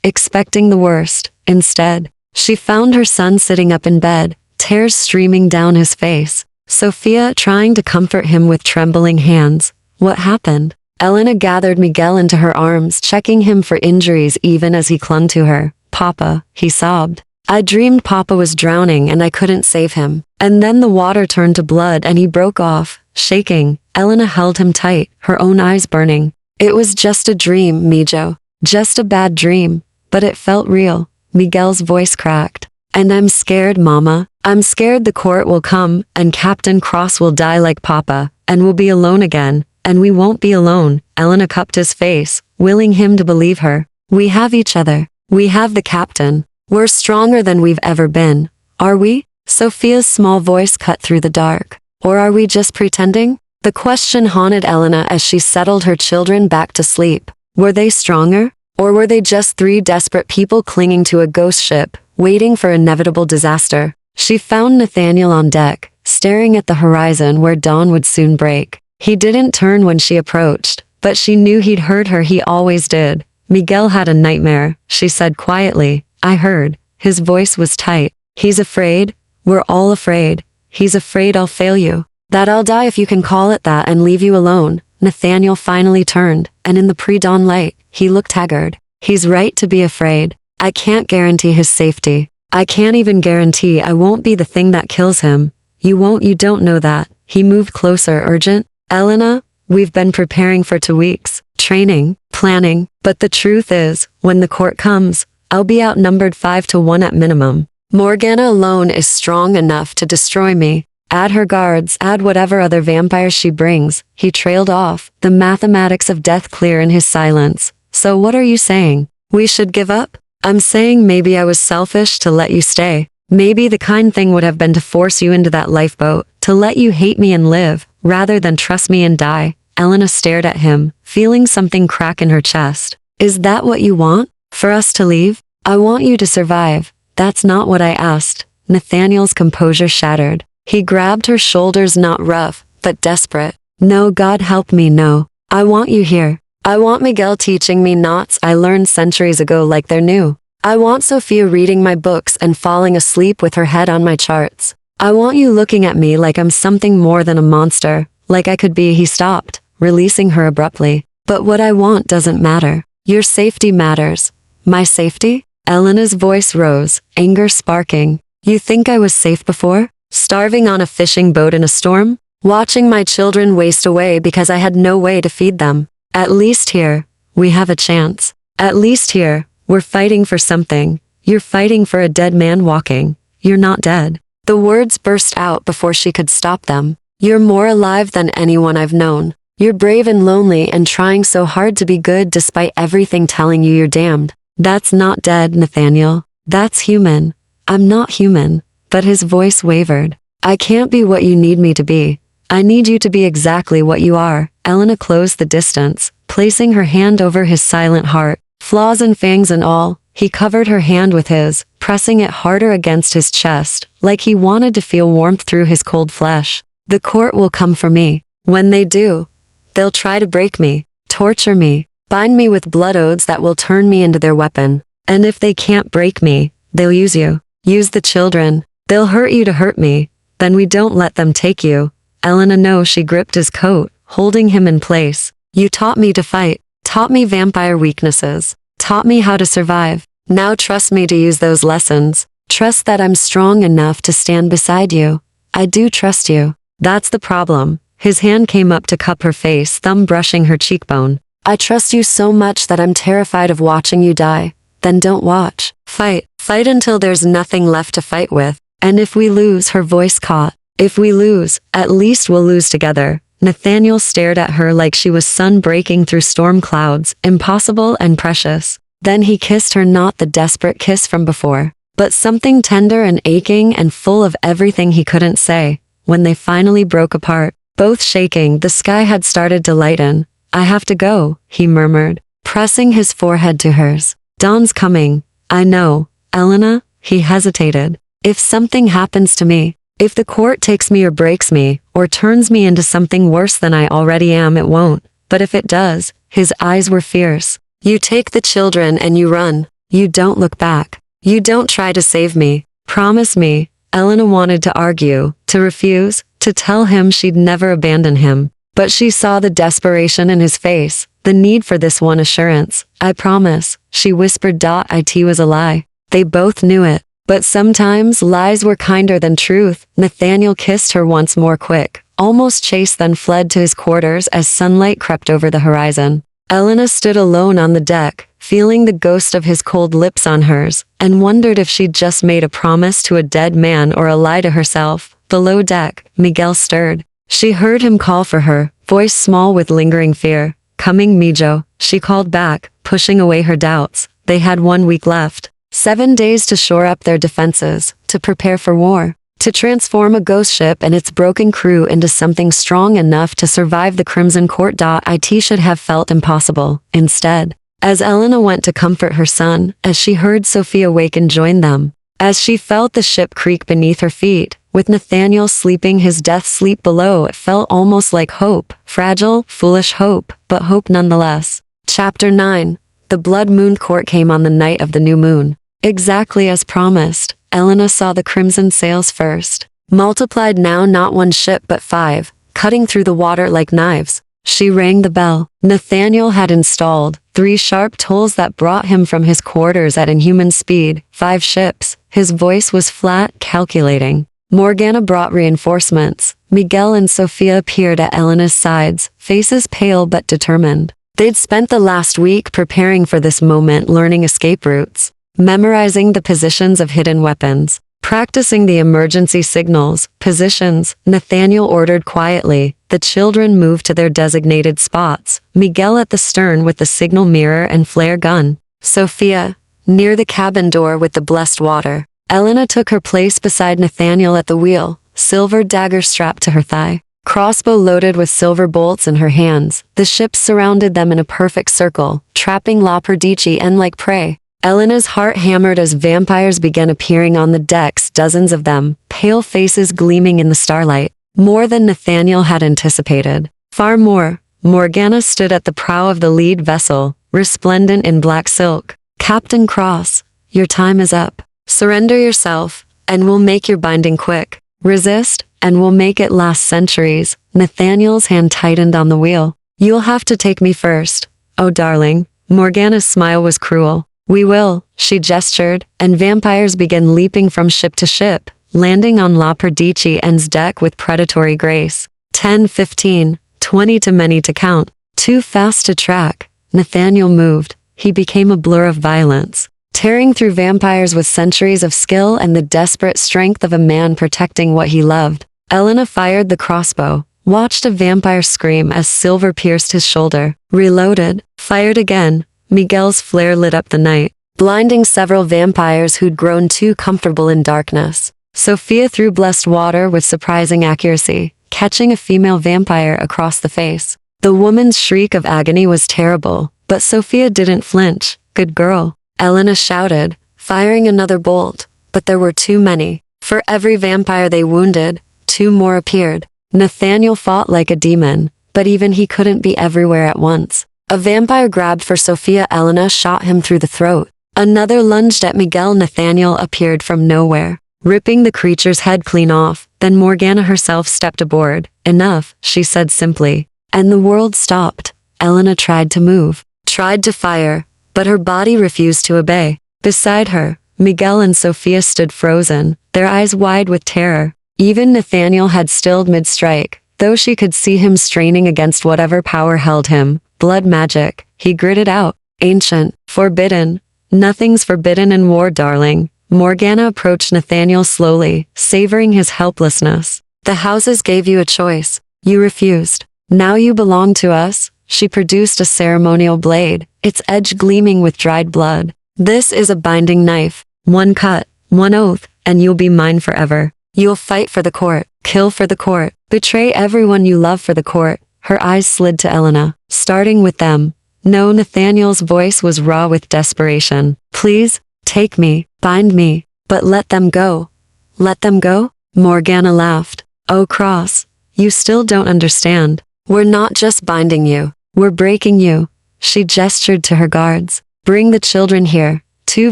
expecting the worst. Instead, she found her son sitting up in bed, tears streaming down his face. Sofia trying to comfort him with trembling hands. What happened? Elena gathered Miguel into her arms, checking him for injuries even as he clung to her. Papa, he sobbed. I dreamed Papa was drowning and I couldn't save him. And then the water turned to blood and he broke off, shaking. Elena held him tight, her own eyes burning. It was just a dream, Mijo. Just a bad dream. But it felt real. Miguel's voice cracked. And I'm scared, Mama. I'm scared the court will come, and Captain Cross will die like Papa, and we'll be alone again. And we won't be alone. Elena cupped his face, willing him to believe her. We have each other. We have the captain. We're stronger than we've ever been. Are we? Sofia's small voice cut through the dark. Or are we just pretending? The question haunted Elena as she settled her children back to sleep. Were they stronger? Or were they just 3 desperate people clinging to a ghost ship, waiting for inevitable disaster? She found Nathaniel on deck, staring at the horizon where dawn would soon break. He didn't turn when she approached, but she knew he'd heard her. He always did. Miguel had a nightmare, she said quietly. I heard. His voice was tight. He's afraid. We're all afraid. He's afraid I'll fail you. That I'll die if you can call it that and leave you alone. Nathaniel finally turned, and in the pre-dawn light, he looked haggard. He's right to be afraid. I can't guarantee his safety. I can't even guarantee I won't be the thing that kills him. You won't. You don't know that. He moved closer, urgent. Elena, we've been preparing for 2 weeks, training, planning, but the truth is, when the court comes, I'll be outnumbered 5 to 1 at minimum. Morgana alone is strong enough to destroy me. Add her guards, add whatever other vampires she brings. He trailed off, the mathematics of death clear in his silence. So what are you saying? We should give up? I'm saying maybe I was selfish to let you stay. Maybe the kind thing would have been to force you into that lifeboat, to let you hate me and live, rather than trust me and die. Elena stared at him, feeling something crack in her chest. Is that what you want? For us to leave? I want you to survive. That's not what I asked. Nathaniel's composure shattered. He grabbed her shoulders, not rough, but desperate. No, God help me, no. I want you here. I want Miguel teaching me knots I learned centuries ago like they're new. I want Sophia reading my books and falling asleep with her head on my charts. I want you looking at me like I'm something more than a monster, like I could be. He stopped, releasing her abruptly. But what I want doesn't matter. Your safety matters. My safety? Elena's voice rose, anger sparking. You think I was safe before? Starving on a fishing boat in a storm? Watching my children waste away because I had no way to feed them. At least here, we have a chance. At least here, we're fighting for something. You're fighting for a dead man walking. You're not dead. The words burst out before she could stop them. You're more alive than anyone I've known. You're brave and lonely and trying so hard to be good despite everything telling you you're damned. That's not dead, Nathaniel. That's human. I'm not human. But his voice wavered. I can't be what you need me to be. I need you to be exactly what you are. Elena closed the distance, placing her hand over his silent heart. Flaws and fangs and all, he covered her hand with his, pressing it harder against his chest, like he wanted to feel warmth through his cold flesh. The court will come for me. When they do, they'll try to break me, torture me, bind me with blood oaths that will turn me into their weapon. And if they can't break me, they'll use you. Use the children. They'll hurt you to hurt me. Then we don't let them take you. Elena knows. She gripped his coat, holding him in place. You taught me to fight, taught me vampire weaknesses, taught me how to survive. Now trust me to use those lessons. Trust that I'm strong enough to stand beside you. I do trust you. That's the problem. His hand came up to cup her face, thumb brushing her cheekbone. I trust you so much that I'm terrified of watching you die. Then don't watch. Fight. Fight until there's nothing left to fight with. And if we lose, her voice caught. If we lose, at least we'll lose together. Nathaniel stared at her like she was sun breaking through storm clouds, impossible and precious. Then he kissed her, not the desperate kiss from before, but something tender and aching and full of everything he couldn't say. When they finally broke apart, both shaking, the sky had started to lighten. I have to go, he murmured, pressing his forehead to hers. Dawn's coming. I know. Elena, he hesitated. If something happens to me, if the court takes me or breaks me, or turns me into something worse than I already am, it won't. But if it does, his eyes were fierce. You take the children and you run. You don't look back. You don't try to save me. Promise me. Elena wanted to argue, to refuse, to tell him she'd never abandon him. But she saw the desperation in his face, the need for this one assurance. I promise, she whispered. It was a lie. They both knew it. But sometimes lies were kinder than truth. Nathaniel kissed her once more, quick, almost chased, then fled to his quarters as sunlight crept over the horizon. Elena stood alone on the deck, feeling the ghost of his cold lips on hers, and wondered if she'd just made a promise to a dead man or a lie to herself. Below deck, Miguel stirred. She heard him call for her, voice small with lingering fear. Coming, Mijo, she called back, pushing away her doubts. They had 1 week left. 7 days to shore up their defenses, to prepare for war, to transform a ghost ship and its broken crew into something strong enough to survive the Crimson Court. It should have felt impossible. Instead, as Elena went to comfort her son, as she heard Sophia wake and join them, as she felt the ship creak beneath her feet, with Nathaniel sleeping his death sleep below, it felt almost like hope, fragile, foolish hope, but hope nonetheless. Chapter 9. The blood moon court came on the night of the new moon. Exactly as promised, Elena saw the crimson sails first, multiplied now, not 1 ship but 5, cutting through the water like knives. She rang the bell. Nathaniel had installed 3 sharp tolls that brought him from his quarters at inhuman speed. 5 ships. His voice was flat, calculating. Morgana brought reinforcements. Miguel and Sophia appeared at Elena's sides, faces pale but determined. They'd spent the last week preparing for this moment, learning escape routes, memorizing the positions of hidden weapons, Practicing the emergency signals, positions, Nathaniel ordered quietly. The children moved to their designated spots, Miguel at the stern with the signal mirror and flare gun, Sophia near the cabin door with the blessed water. Elena took her place beside Nathaniel at the wheel, silver dagger strapped to her thigh, crossbow loaded with silver bolts in her hands. The ships surrounded them in a perfect circle, trapping La Perdici and like prey. Elena's heart hammered as vampires began appearing on the decks, dozens of them, pale faces gleaming in the starlight. More than Nathaniel had anticipated. Far more. Morgana stood at the prow of the lead vessel, resplendent in black silk. Captain Cross, your time is up. Surrender yourself, and we'll make your binding quick. Resist, and we'll make it last centuries. Nathaniel's hand tightened on the wheel. You'll have to take me first. Oh, darling. Morgana's smile was cruel. We will, she gestured, and vampires began leaping from ship to ship, landing on La Perdicien's deck with predatory grace. 10, 15, 20 too many to count. Too fast to track. Nathaniel moved. He became a blur of violence, tearing through vampires with centuries of skill and the desperate strength of a man protecting what he loved. Elena fired the crossbow, watched a vampire scream as silver pierced his shoulder, reloaded, fired again. Miguel's flare lit up the night, blinding several vampires who'd grown too comfortable in darkness. Sophia threw blessed water with surprising accuracy, catching a female vampire across the face. The woman's shriek of agony was terrible, but Sophia didn't flinch. Good girl. Elena shouted, firing another bolt, but there were too many. For every vampire they wounded, 2 more appeared. Nathaniel fought like a demon, but even he couldn't be everywhere at once. A vampire grabbed for Sophia. Elena shot him through the throat. Another lunged at Miguel. Nathaniel appeared from nowhere, ripping the creature's head clean off. Then Morgana herself stepped aboard. Enough, she said simply. And the world stopped. Elena tried to move, tried to fire, but her body refused to obey. Beside her, Miguel and Sophia stood frozen, their eyes wide with terror. Even Nathaniel had stilled mid-strike, though she could see him straining against whatever power held him. Blood magic, he gritted out. Ancient, forbidden. Nothing's forbidden in war, darling. Morgana approached Nathaniel slowly, savoring his helplessness. The houses gave you a choice. You refused. Now you belong to us. She produced a ceremonial blade, its edge gleaming with dried blood. This is a binding knife. One cut, one oath, and you'll be mine forever. You'll fight for the court, kill for the court, betray everyone you love for the court. Her eyes slid to Elena, starting with them. No, Nathaniel's voice was raw with desperation. Please, take me, bind me, but let them go. Let them go? Morgana laughed. Oh, Cross, you still don't understand. We're not just binding you, we're breaking you. She gestured to her guards. Bring the children here. 2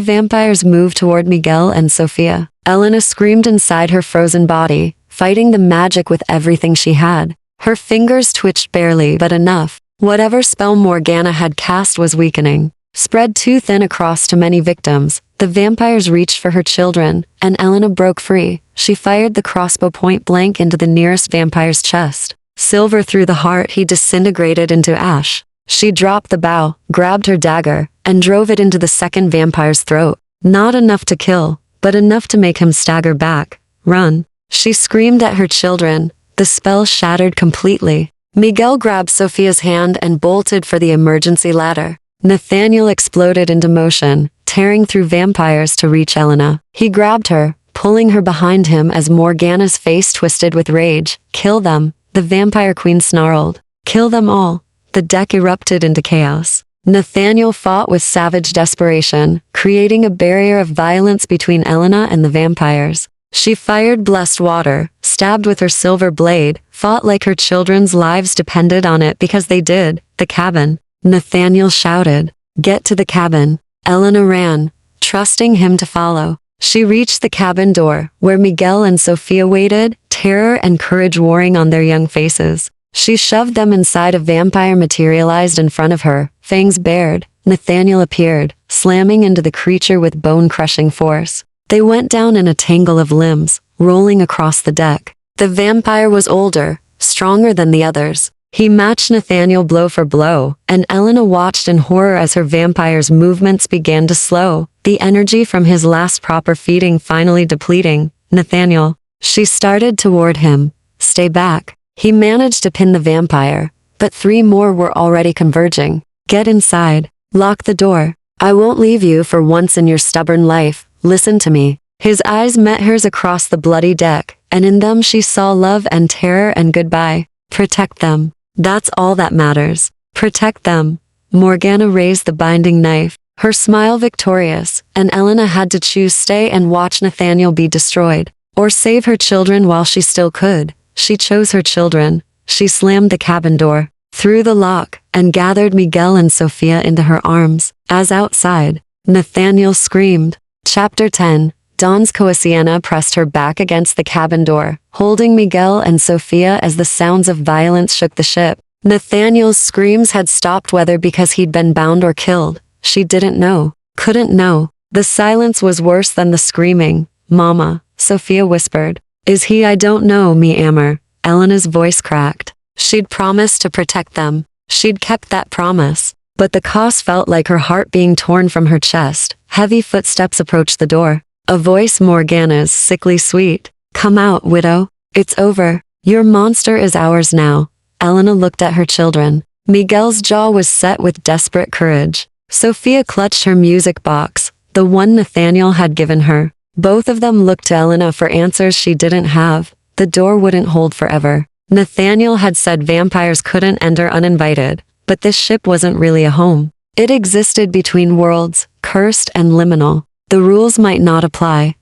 vampires moved toward Miguel and Sophia. Elena screamed inside her frozen body, fighting the magic with everything she had. Her fingers twitched barely, but enough. Whatever spell Morgana had cast was weakening. Spread too thin across too many victims, the vampires reached for her children, and Elena broke free. She fired the crossbow point blank into the nearest vampire's chest. Silver through the heart, he disintegrated into ash. She dropped the bow, grabbed her dagger, and drove it into the second vampire's throat. Not enough to kill, but enough to make him stagger back. Run. She screamed at her children. The spell shattered completely. Miguel grabbed Sophia's hand and bolted for the emergency ladder. Nathaniel exploded into motion, tearing through vampires to reach Elena. He grabbed her, pulling her behind him as Morgana's face twisted with rage. Kill them, the vampire queen snarled. Kill them all. The deck erupted into chaos. Nathaniel fought with savage desperation, creating a barrier of violence between Elena and the vampires. She fired blessed water, stabbed with her silver blade, fought like her children's lives depended on it because they did. The cabin. Nathaniel shouted, "Get to the cabin." Elena ran, trusting him to follow. She reached the cabin door, where Miguel and Sophia waited, terror and courage warring on their young faces. She shoved them inside. A vampire materialized in front of her, fangs bared. Nathaniel appeared, slamming into the creature with bone-crushing force. They went down in a tangle of limbs, rolling across the deck. The vampire was older, stronger than the others. He matched Nathaniel blow for blow, and Elena watched in horror as her vampire's movements began to slow, the energy from his last proper feeding finally depleting. Nathaniel. She started toward him. Stay back. He managed to pin the vampire, but 3 more were already converging. Get inside. Lock the door. I won't leave you for once in your stubborn life. Listen to me. His eyes met hers across the bloody deck, and in them she saw love and terror and goodbye. Protect them. That's all that matters. Protect them. Morgana raised the binding knife, her smile victorious, and Elena had to choose stay and watch Nathaniel be destroyed, or save her children while she still could. She chose her children. She slammed the cabin door, threw the lock, and gathered Miguel and Sofia into her arms. As outside, Nathaniel screamed. Chapter 10. Dawn's Coasiana pressed her back against the cabin door, holding Miguel and Sofia as the sounds of violence shook the ship. Nathaniel's screams had stopped, whether because he'd been bound or killed. She didn't know. Couldn't know. The silence was worse than the screaming. Mama, Sofia whispered. Is he? I don't know, mi amor. Elena's voice cracked. She'd promised to protect them. She'd kept that promise. But the cost felt like her heart being torn from her chest. Heavy footsteps approached the door. A voice, Morgana's, sickly sweet. Come out, widow. It's over. Your monster is ours now. Elena looked at her children. Miguel's jaw was set with desperate courage. Sofia clutched her music box, the one Nathaniel had given her. Both of them looked to Elena for answers she didn't have. The door wouldn't hold forever. Nathaniel had said vampires couldn't enter uninvited, but this ship wasn't really a home. It existed between worlds, cursed and liminal. The rules might not apply.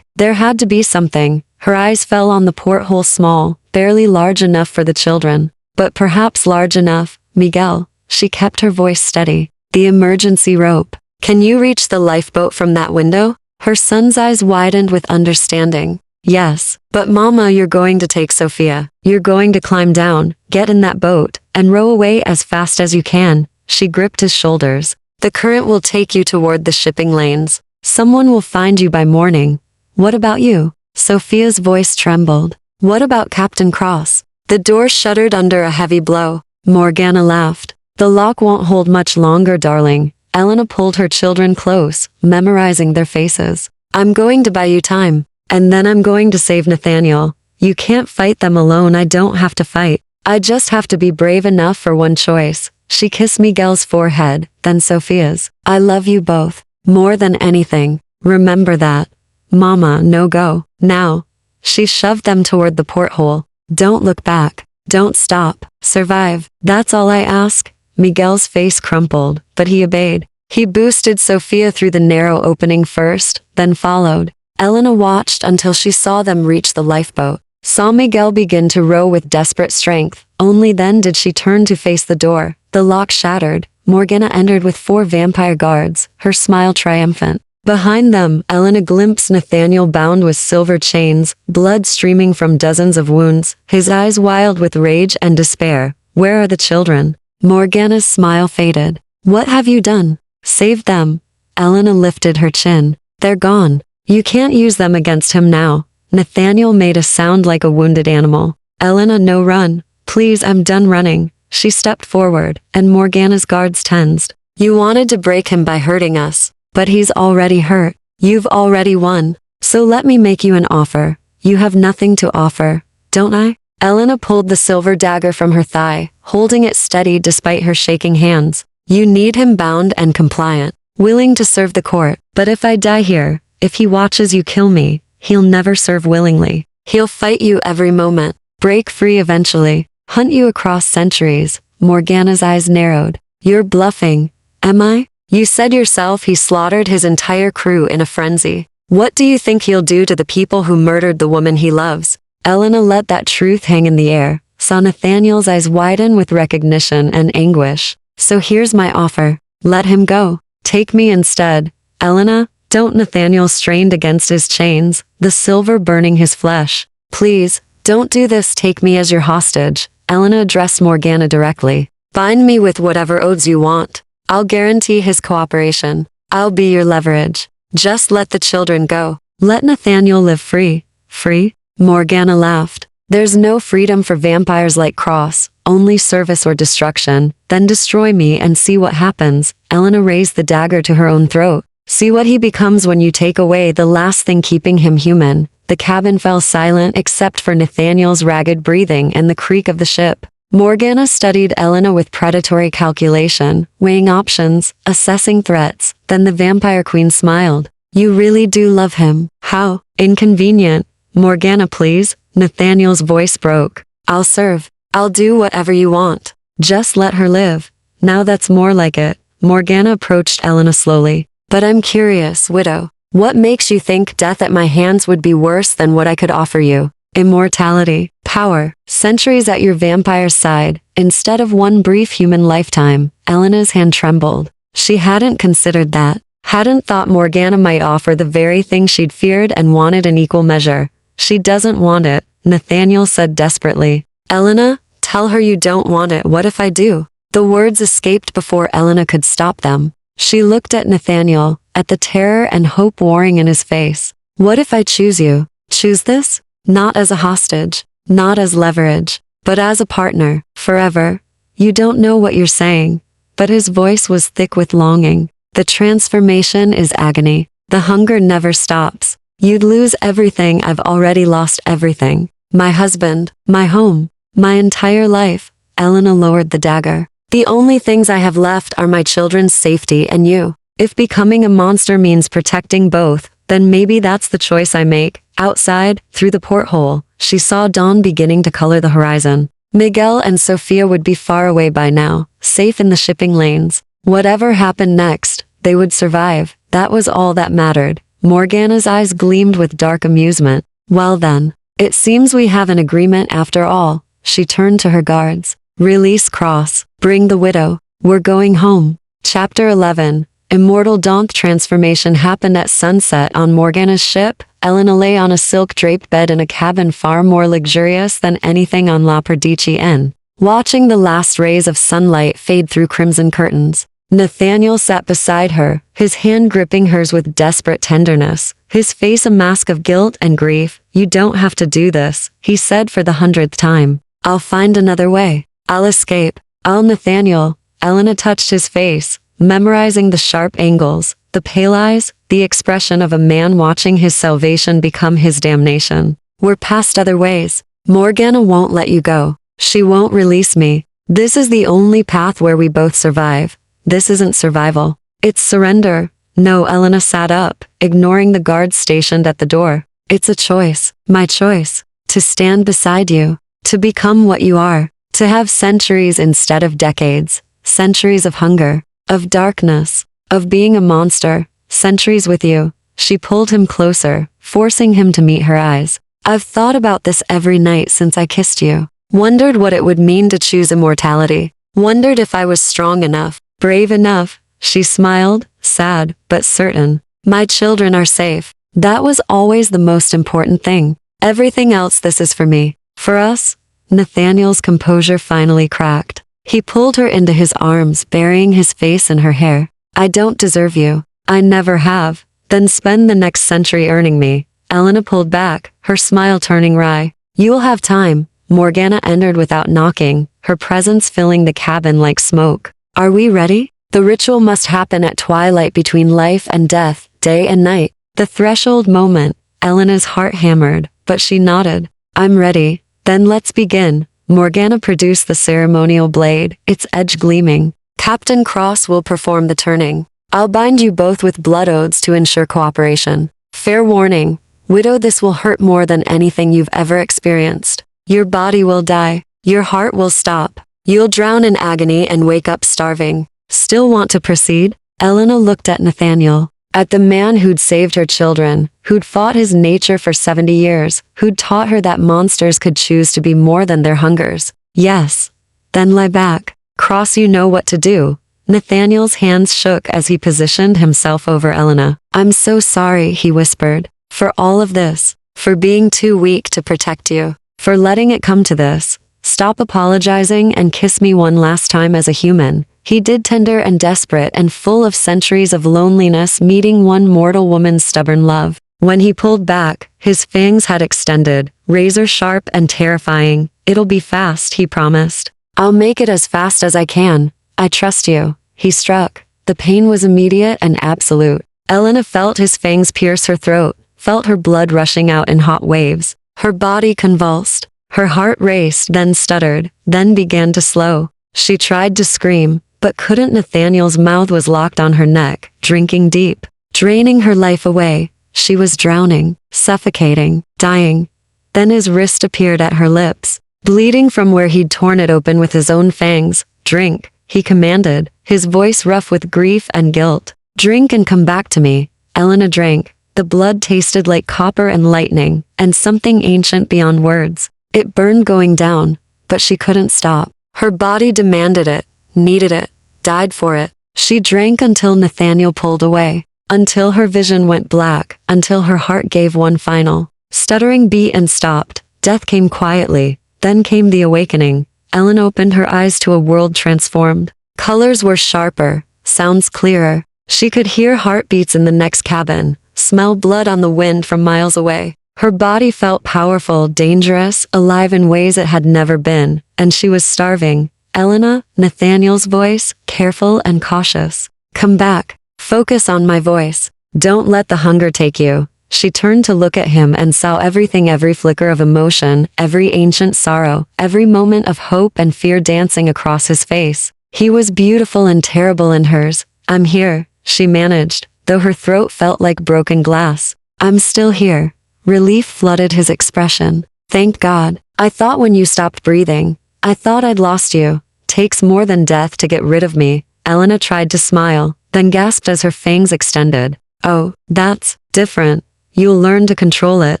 There had to be something. Her eyes fell on the porthole, small, barely large enough for the children, but perhaps large enough. Miguel. She kept her voice steady. The emergency rope. Can you reach the lifeboat from that window? Her son's eyes widened with understanding. Yes, but Mama, you're going to take Sofia. You're going to climb down, get in that boat, and row away as fast as you can. She gripped his shoulders. The current will take you toward the shipping lanes. Someone will find you by morning. What about you? Sofia's voice trembled. What about Captain Cross? The door shuddered under a heavy blow. Morgana laughed. The lock won't hold much longer, darling. Elena pulled her children close, memorizing their faces. I'm going to buy you time. And then I'm going to save Nathaniel. You can't fight them alone. I don't have to fight. I just have to be brave enough for one choice. She kissed Miguel's forehead, then Sofia's. I love you both. More than anything. Remember that. Mama, no go. Now. She shoved them toward the porthole. Don't look back. Don't stop. Survive. That's all I ask. Miguel's face crumpled, but he obeyed. He boosted Sofia through the narrow opening first, then followed. Elena watched until she saw them reach the lifeboat. Saw Miguel begin to row with desperate strength. Only then did she turn to face the door. The lock shattered. Morgana entered with 4 vampire guards, her smile triumphant. Behind them, Elena glimpsed Nathaniel bound with silver chains, blood streaming from dozens of wounds, his eyes wild with rage and despair. Where are the children? Morgana's smile faded. What have you done? Saved them. Elena lifted her chin. They're gone. You can't use them against him now. Nathaniel made a sound like a wounded animal. Elena, no, run. Please, I'm done running. She stepped forward, and Morgana's guards tensed. You wanted to break him by hurting us, but he's already hurt. You've already won. So let me make you an offer. You have nothing to offer, don't I? Elena pulled the silver dagger from her thigh, holding it steady despite her shaking hands. You need him bound and compliant, willing to serve the court. But if I die here, if he watches you kill me, he'll never serve willingly. He'll fight you every moment, break free eventually, hunt you across centuries. Morgana's eyes narrowed. You're bluffing. Am I? You said yourself he slaughtered his entire crew in a frenzy. What do you think he'll do to the people who murdered the woman he loves? Elena let that truth hang in the air, saw Nathaniel's eyes widen with recognition and anguish. So here's my offer. Let him go. Take me instead. Elena, don't. Nathaniel strained against his chains, the silver burning his flesh. Please, don't do this. Take me as your hostage. Elena addressed Morgana directly. Bind me with whatever oaths you want. I'll guarantee his cooperation. I'll be your leverage. Just let the children go. Let Nathaniel live free. Free? Morgana laughed. There's no freedom for vampires like Cross, only service or destruction. Then destroy me and see what happens. Elena raised the dagger to her own throat. See what he becomes when you take away the last thing keeping him human. The cabin fell silent except for Nathaniel's ragged breathing and the creak of the ship. Morgana studied Elena with predatory calculation, weighing options, assessing threats. Then the vampire queen smiled. You really do love him. How inconvenient. Morgana, please. Nathaniel's voice broke. I'll serve. I'll do whatever you want. Just let her live. Now that's more like it. Morgana approached Elena slowly. But I'm curious, widow. What makes you think death at my hands would be worse than what I could offer you? Immortality, power, centuries at your vampire's side, instead of one brief human lifetime. Elena's hand trembled. She hadn't considered that. Hadn't thought Morgana might offer the very thing she'd feared and wanted in equal measure. She doesn't want it, Nathaniel said desperately. Elena, tell her you don't want it. What if I do? The words escaped before Elena could stop them. She looked at Nathaniel, at the terror and hope warring in his face. What if I choose you? Choose this? Not as a hostage, not as leverage, but as a partner, forever. You don't know what you're saying. But his voice was thick with longing. The transformation is agony. The hunger never stops. You'd lose everything. I've already lost everything. My husband, my home, my entire life. Elena lowered the dagger. The only things I have left are my children's safety and you. If becoming a monster means protecting both, then maybe that's the choice I make. Outside, through the porthole, she saw dawn beginning to color the horizon. Miguel and Sophia would be far away by now, safe in the shipping lanes. Whatever happened next, they would survive. That was all that mattered. Morgana's eyes gleamed with dark amusement. Well then, it seems we have an agreement after all. She turned to her guards. Release Cross. Bring the widow. We're going home. Chapter 11. Immortal Daunt transformation happened at sunset on Morgana's ship. Elena lay on a silk-draped bed in a cabin far more luxurious than anything on La Perdici Inn, watching the last rays of sunlight fade through crimson curtains. Nathaniel sat beside her, his hand gripping hers with desperate tenderness, his face a mask of guilt and grief. You don't have to do this, he said for the 100th time. I'll find another way. I'll escape. Nathaniel. Elena touched his face, memorizing the sharp angles, the pale eyes, the expression of a man watching his salvation become his damnation. We're past other ways. Morgana won't let you go. She won't release me. This is the only path where we both survive. This isn't survival. It's surrender. No, Elena sat up, ignoring the guards stationed at the door. It's a choice. My choice. To stand beside you. To become what you are. To have centuries instead of decades. Centuries of hunger. Of darkness. Of being a monster. Centuries with you. She pulled him closer, forcing him to meet her eyes. I've thought about this every night since I kissed you. Wondered what it would mean to choose immortality. Wondered if I was strong enough, brave enough. She smiled, sad, but certain. My children are safe. That was always the most important thing. Everything else, this is for me. For us. Nathaniel's composure finally cracked. He pulled her into his arms, burying his face in her hair. I don't deserve you. I never have. Then spend the next century earning me. Elena pulled back, her smile turning wry. You'll have time. Morgana entered without knocking, her presence filling the cabin like smoke. Are we ready? The ritual must happen at twilight between life and death, day and night. The threshold moment. Elena's heart hammered, but she nodded. I'm ready. Then let's begin. Morgana produced the ceremonial blade, its edge gleaming. Captain Cross will perform the turning. I'll bind you both with blood oaths to ensure cooperation. Fair warning, widow, this will hurt more than anything you've ever experienced. Your body will die. Your heart will stop. You'll drown in agony and wake up starving. Still want to proceed? Elena looked at Nathaniel. At the man who'd saved her children, who'd fought his nature for 70 years, who'd taught her that monsters could choose to be more than their hungers. Yes. Then lie back. Cross, you know what to do. Nathaniel's hands shook as he positioned himself over Elena. I'm so sorry, he whispered. For all of this. For being too weak to protect you. For letting it come to this. Stop apologizing and kiss me one last time as a human. He did, tender and desperate and full of centuries of loneliness meeting one mortal woman's stubborn love. When he pulled back, his fangs had extended, razor sharp and terrifying. It'll be fast, he promised. I'll make it as fast as I can. I trust you. He struck. The pain was immediate and absolute. Elena felt his fangs pierce her throat, felt her blood rushing out in hot waves. Her body convulsed. Her heart raced, then stuttered, then began to slow. She tried to scream, but couldn't. Nathaniel's mouth was locked on her neck, drinking deep, draining her life away. She was drowning, suffocating, dying. Then his wrist appeared at her lips, bleeding from where he'd torn it open with his own fangs. Drink, he commanded, his voice rough with grief and guilt. Drink and come back to me. Elena drank. The blood tasted like copper and lightning, and something ancient beyond words. It burned going down, but she couldn't stop. Her body demanded it, needed it, died for it. She drank until Nathaniel pulled away, until her vision went black, until her heart gave one final, stuttering beat and stopped. Death came quietly, then came the awakening. Ellen opened her eyes to a world transformed. Colors were sharper, sounds clearer. She could hear heartbeats in the next cabin, smell blood on the wind from miles away. Her body felt powerful, dangerous, alive in ways it had never been, and she was starving. Elena, Nathaniel's voice, careful and cautious. Come back. Focus on my voice. Don't let the hunger take you. She turned to look at him and saw everything, every flicker of emotion, every ancient sorrow, every moment of hope and fear dancing across his face. He was beautiful and terrible in hers. I'm here, she managed, though her throat felt like broken glass. I'm still here. Relief flooded his expression. Thank God. I thought when you stopped breathing, I thought I'd lost you. Takes more than death to get rid of me. Elena tried to smile, then gasped as her fangs extended. Oh, that's different. You'll learn to control it.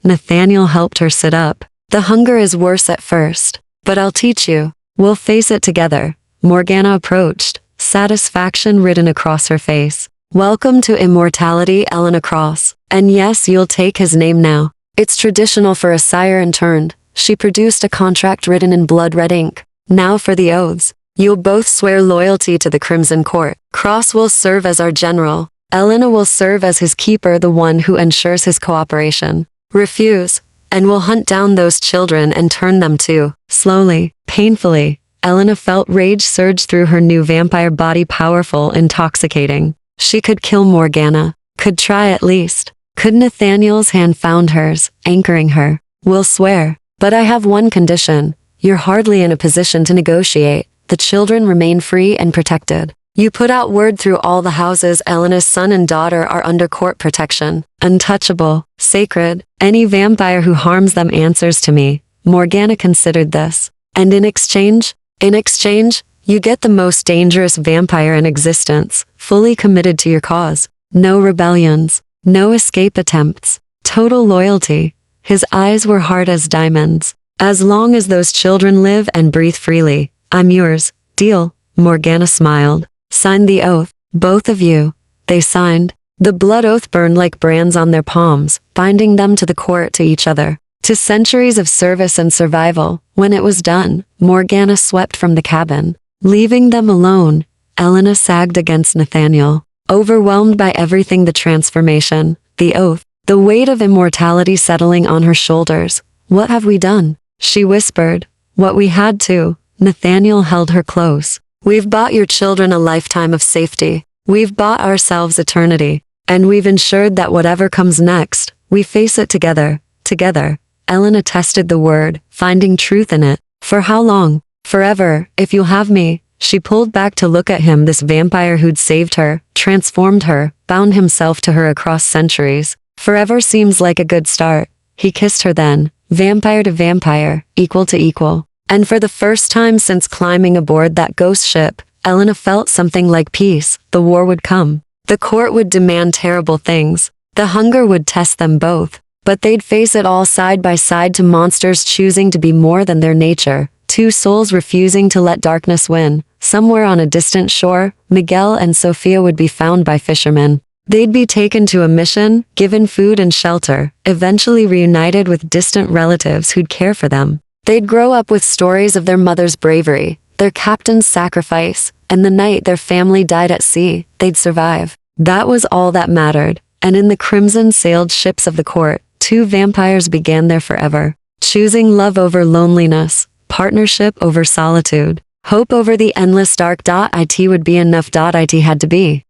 Nathaniel helped her sit up. The hunger is worse at first, but I'll teach you. We'll face it together. Morgana approached, satisfaction written across her face. Welcome to immortality, Elena Cross. And yes, you'll take his name now. It's traditional for a sire interned. She produced a contract written in blood-red ink. Now for the oaths. You'll both swear loyalty to the Crimson Court. Cross will serve as our general. Elena will serve as his keeper, the one who ensures his cooperation. Refuse, and we'll hunt down those children and turn them to. Slowly, painfully, Elena felt rage surge through her new vampire body, powerful, intoxicating. She could kill Morgana. Could try at least. Could. Nathaniel's hand found hers, anchoring her. We'll swear, but I have one condition. You're hardly in a position to negotiate. The children remain free and protected. You put out word through all the houses Elena's son and daughter are under court protection. Untouchable, sacred. Any vampire who harms them answers to me. Morgana considered this. And in exchange, you get the most dangerous vampire in existence, fully committed to your cause. No rebellions, no escape attempts. Total loyalty. His eyes were hard as diamonds. As long as those children live and breathe freely, I'm yours. Deal. Morgana smiled. Sign the oath. Both of you. They signed. The blood oath burned like brands on their palms, binding them to the court, to each other, to centuries of service and survival. When it was done, Morgana swept from the cabin, leaving them alone. Elena sagged against Nathaniel, overwhelmed by everything, the transformation, the oath, the weight of immortality settling on her shoulders. What have we done? She whispered. What we had to. Nathaniel held her close. We've bought your children a lifetime of safety. We've bought ourselves eternity. And we've ensured that whatever comes next, we face it together. Together. Elena tested the word, finding truth in it. For how long? Forever, if you'll have me. She pulled back to look at him, this vampire who'd saved her, transformed her, bound himself to her across centuries. Forever seems like a good start. He kissed her then, vampire to vampire, equal to equal. And for the first time since climbing aboard that ghost ship, Elena felt something like peace. The war would come. The court would demand terrible things. The hunger would test them both. But they'd face it all side by side, to monsters choosing to be more than their nature. Two souls refusing to let darkness win. Somewhere on a distant shore, Miguel and Sofia would be found by fishermen. They'd be taken to a mission, given food and shelter, eventually reunited with distant relatives who'd care for them. They'd grow up with stories of their mother's bravery, their captain's sacrifice, and the night their family died at sea, they'd survive. That was all that mattered. And in the crimson-sailed ships of the court, two vampires began their forever, choosing love over loneliness, partnership over solitude. Hope over the endless dark. It would be enough. It had to be.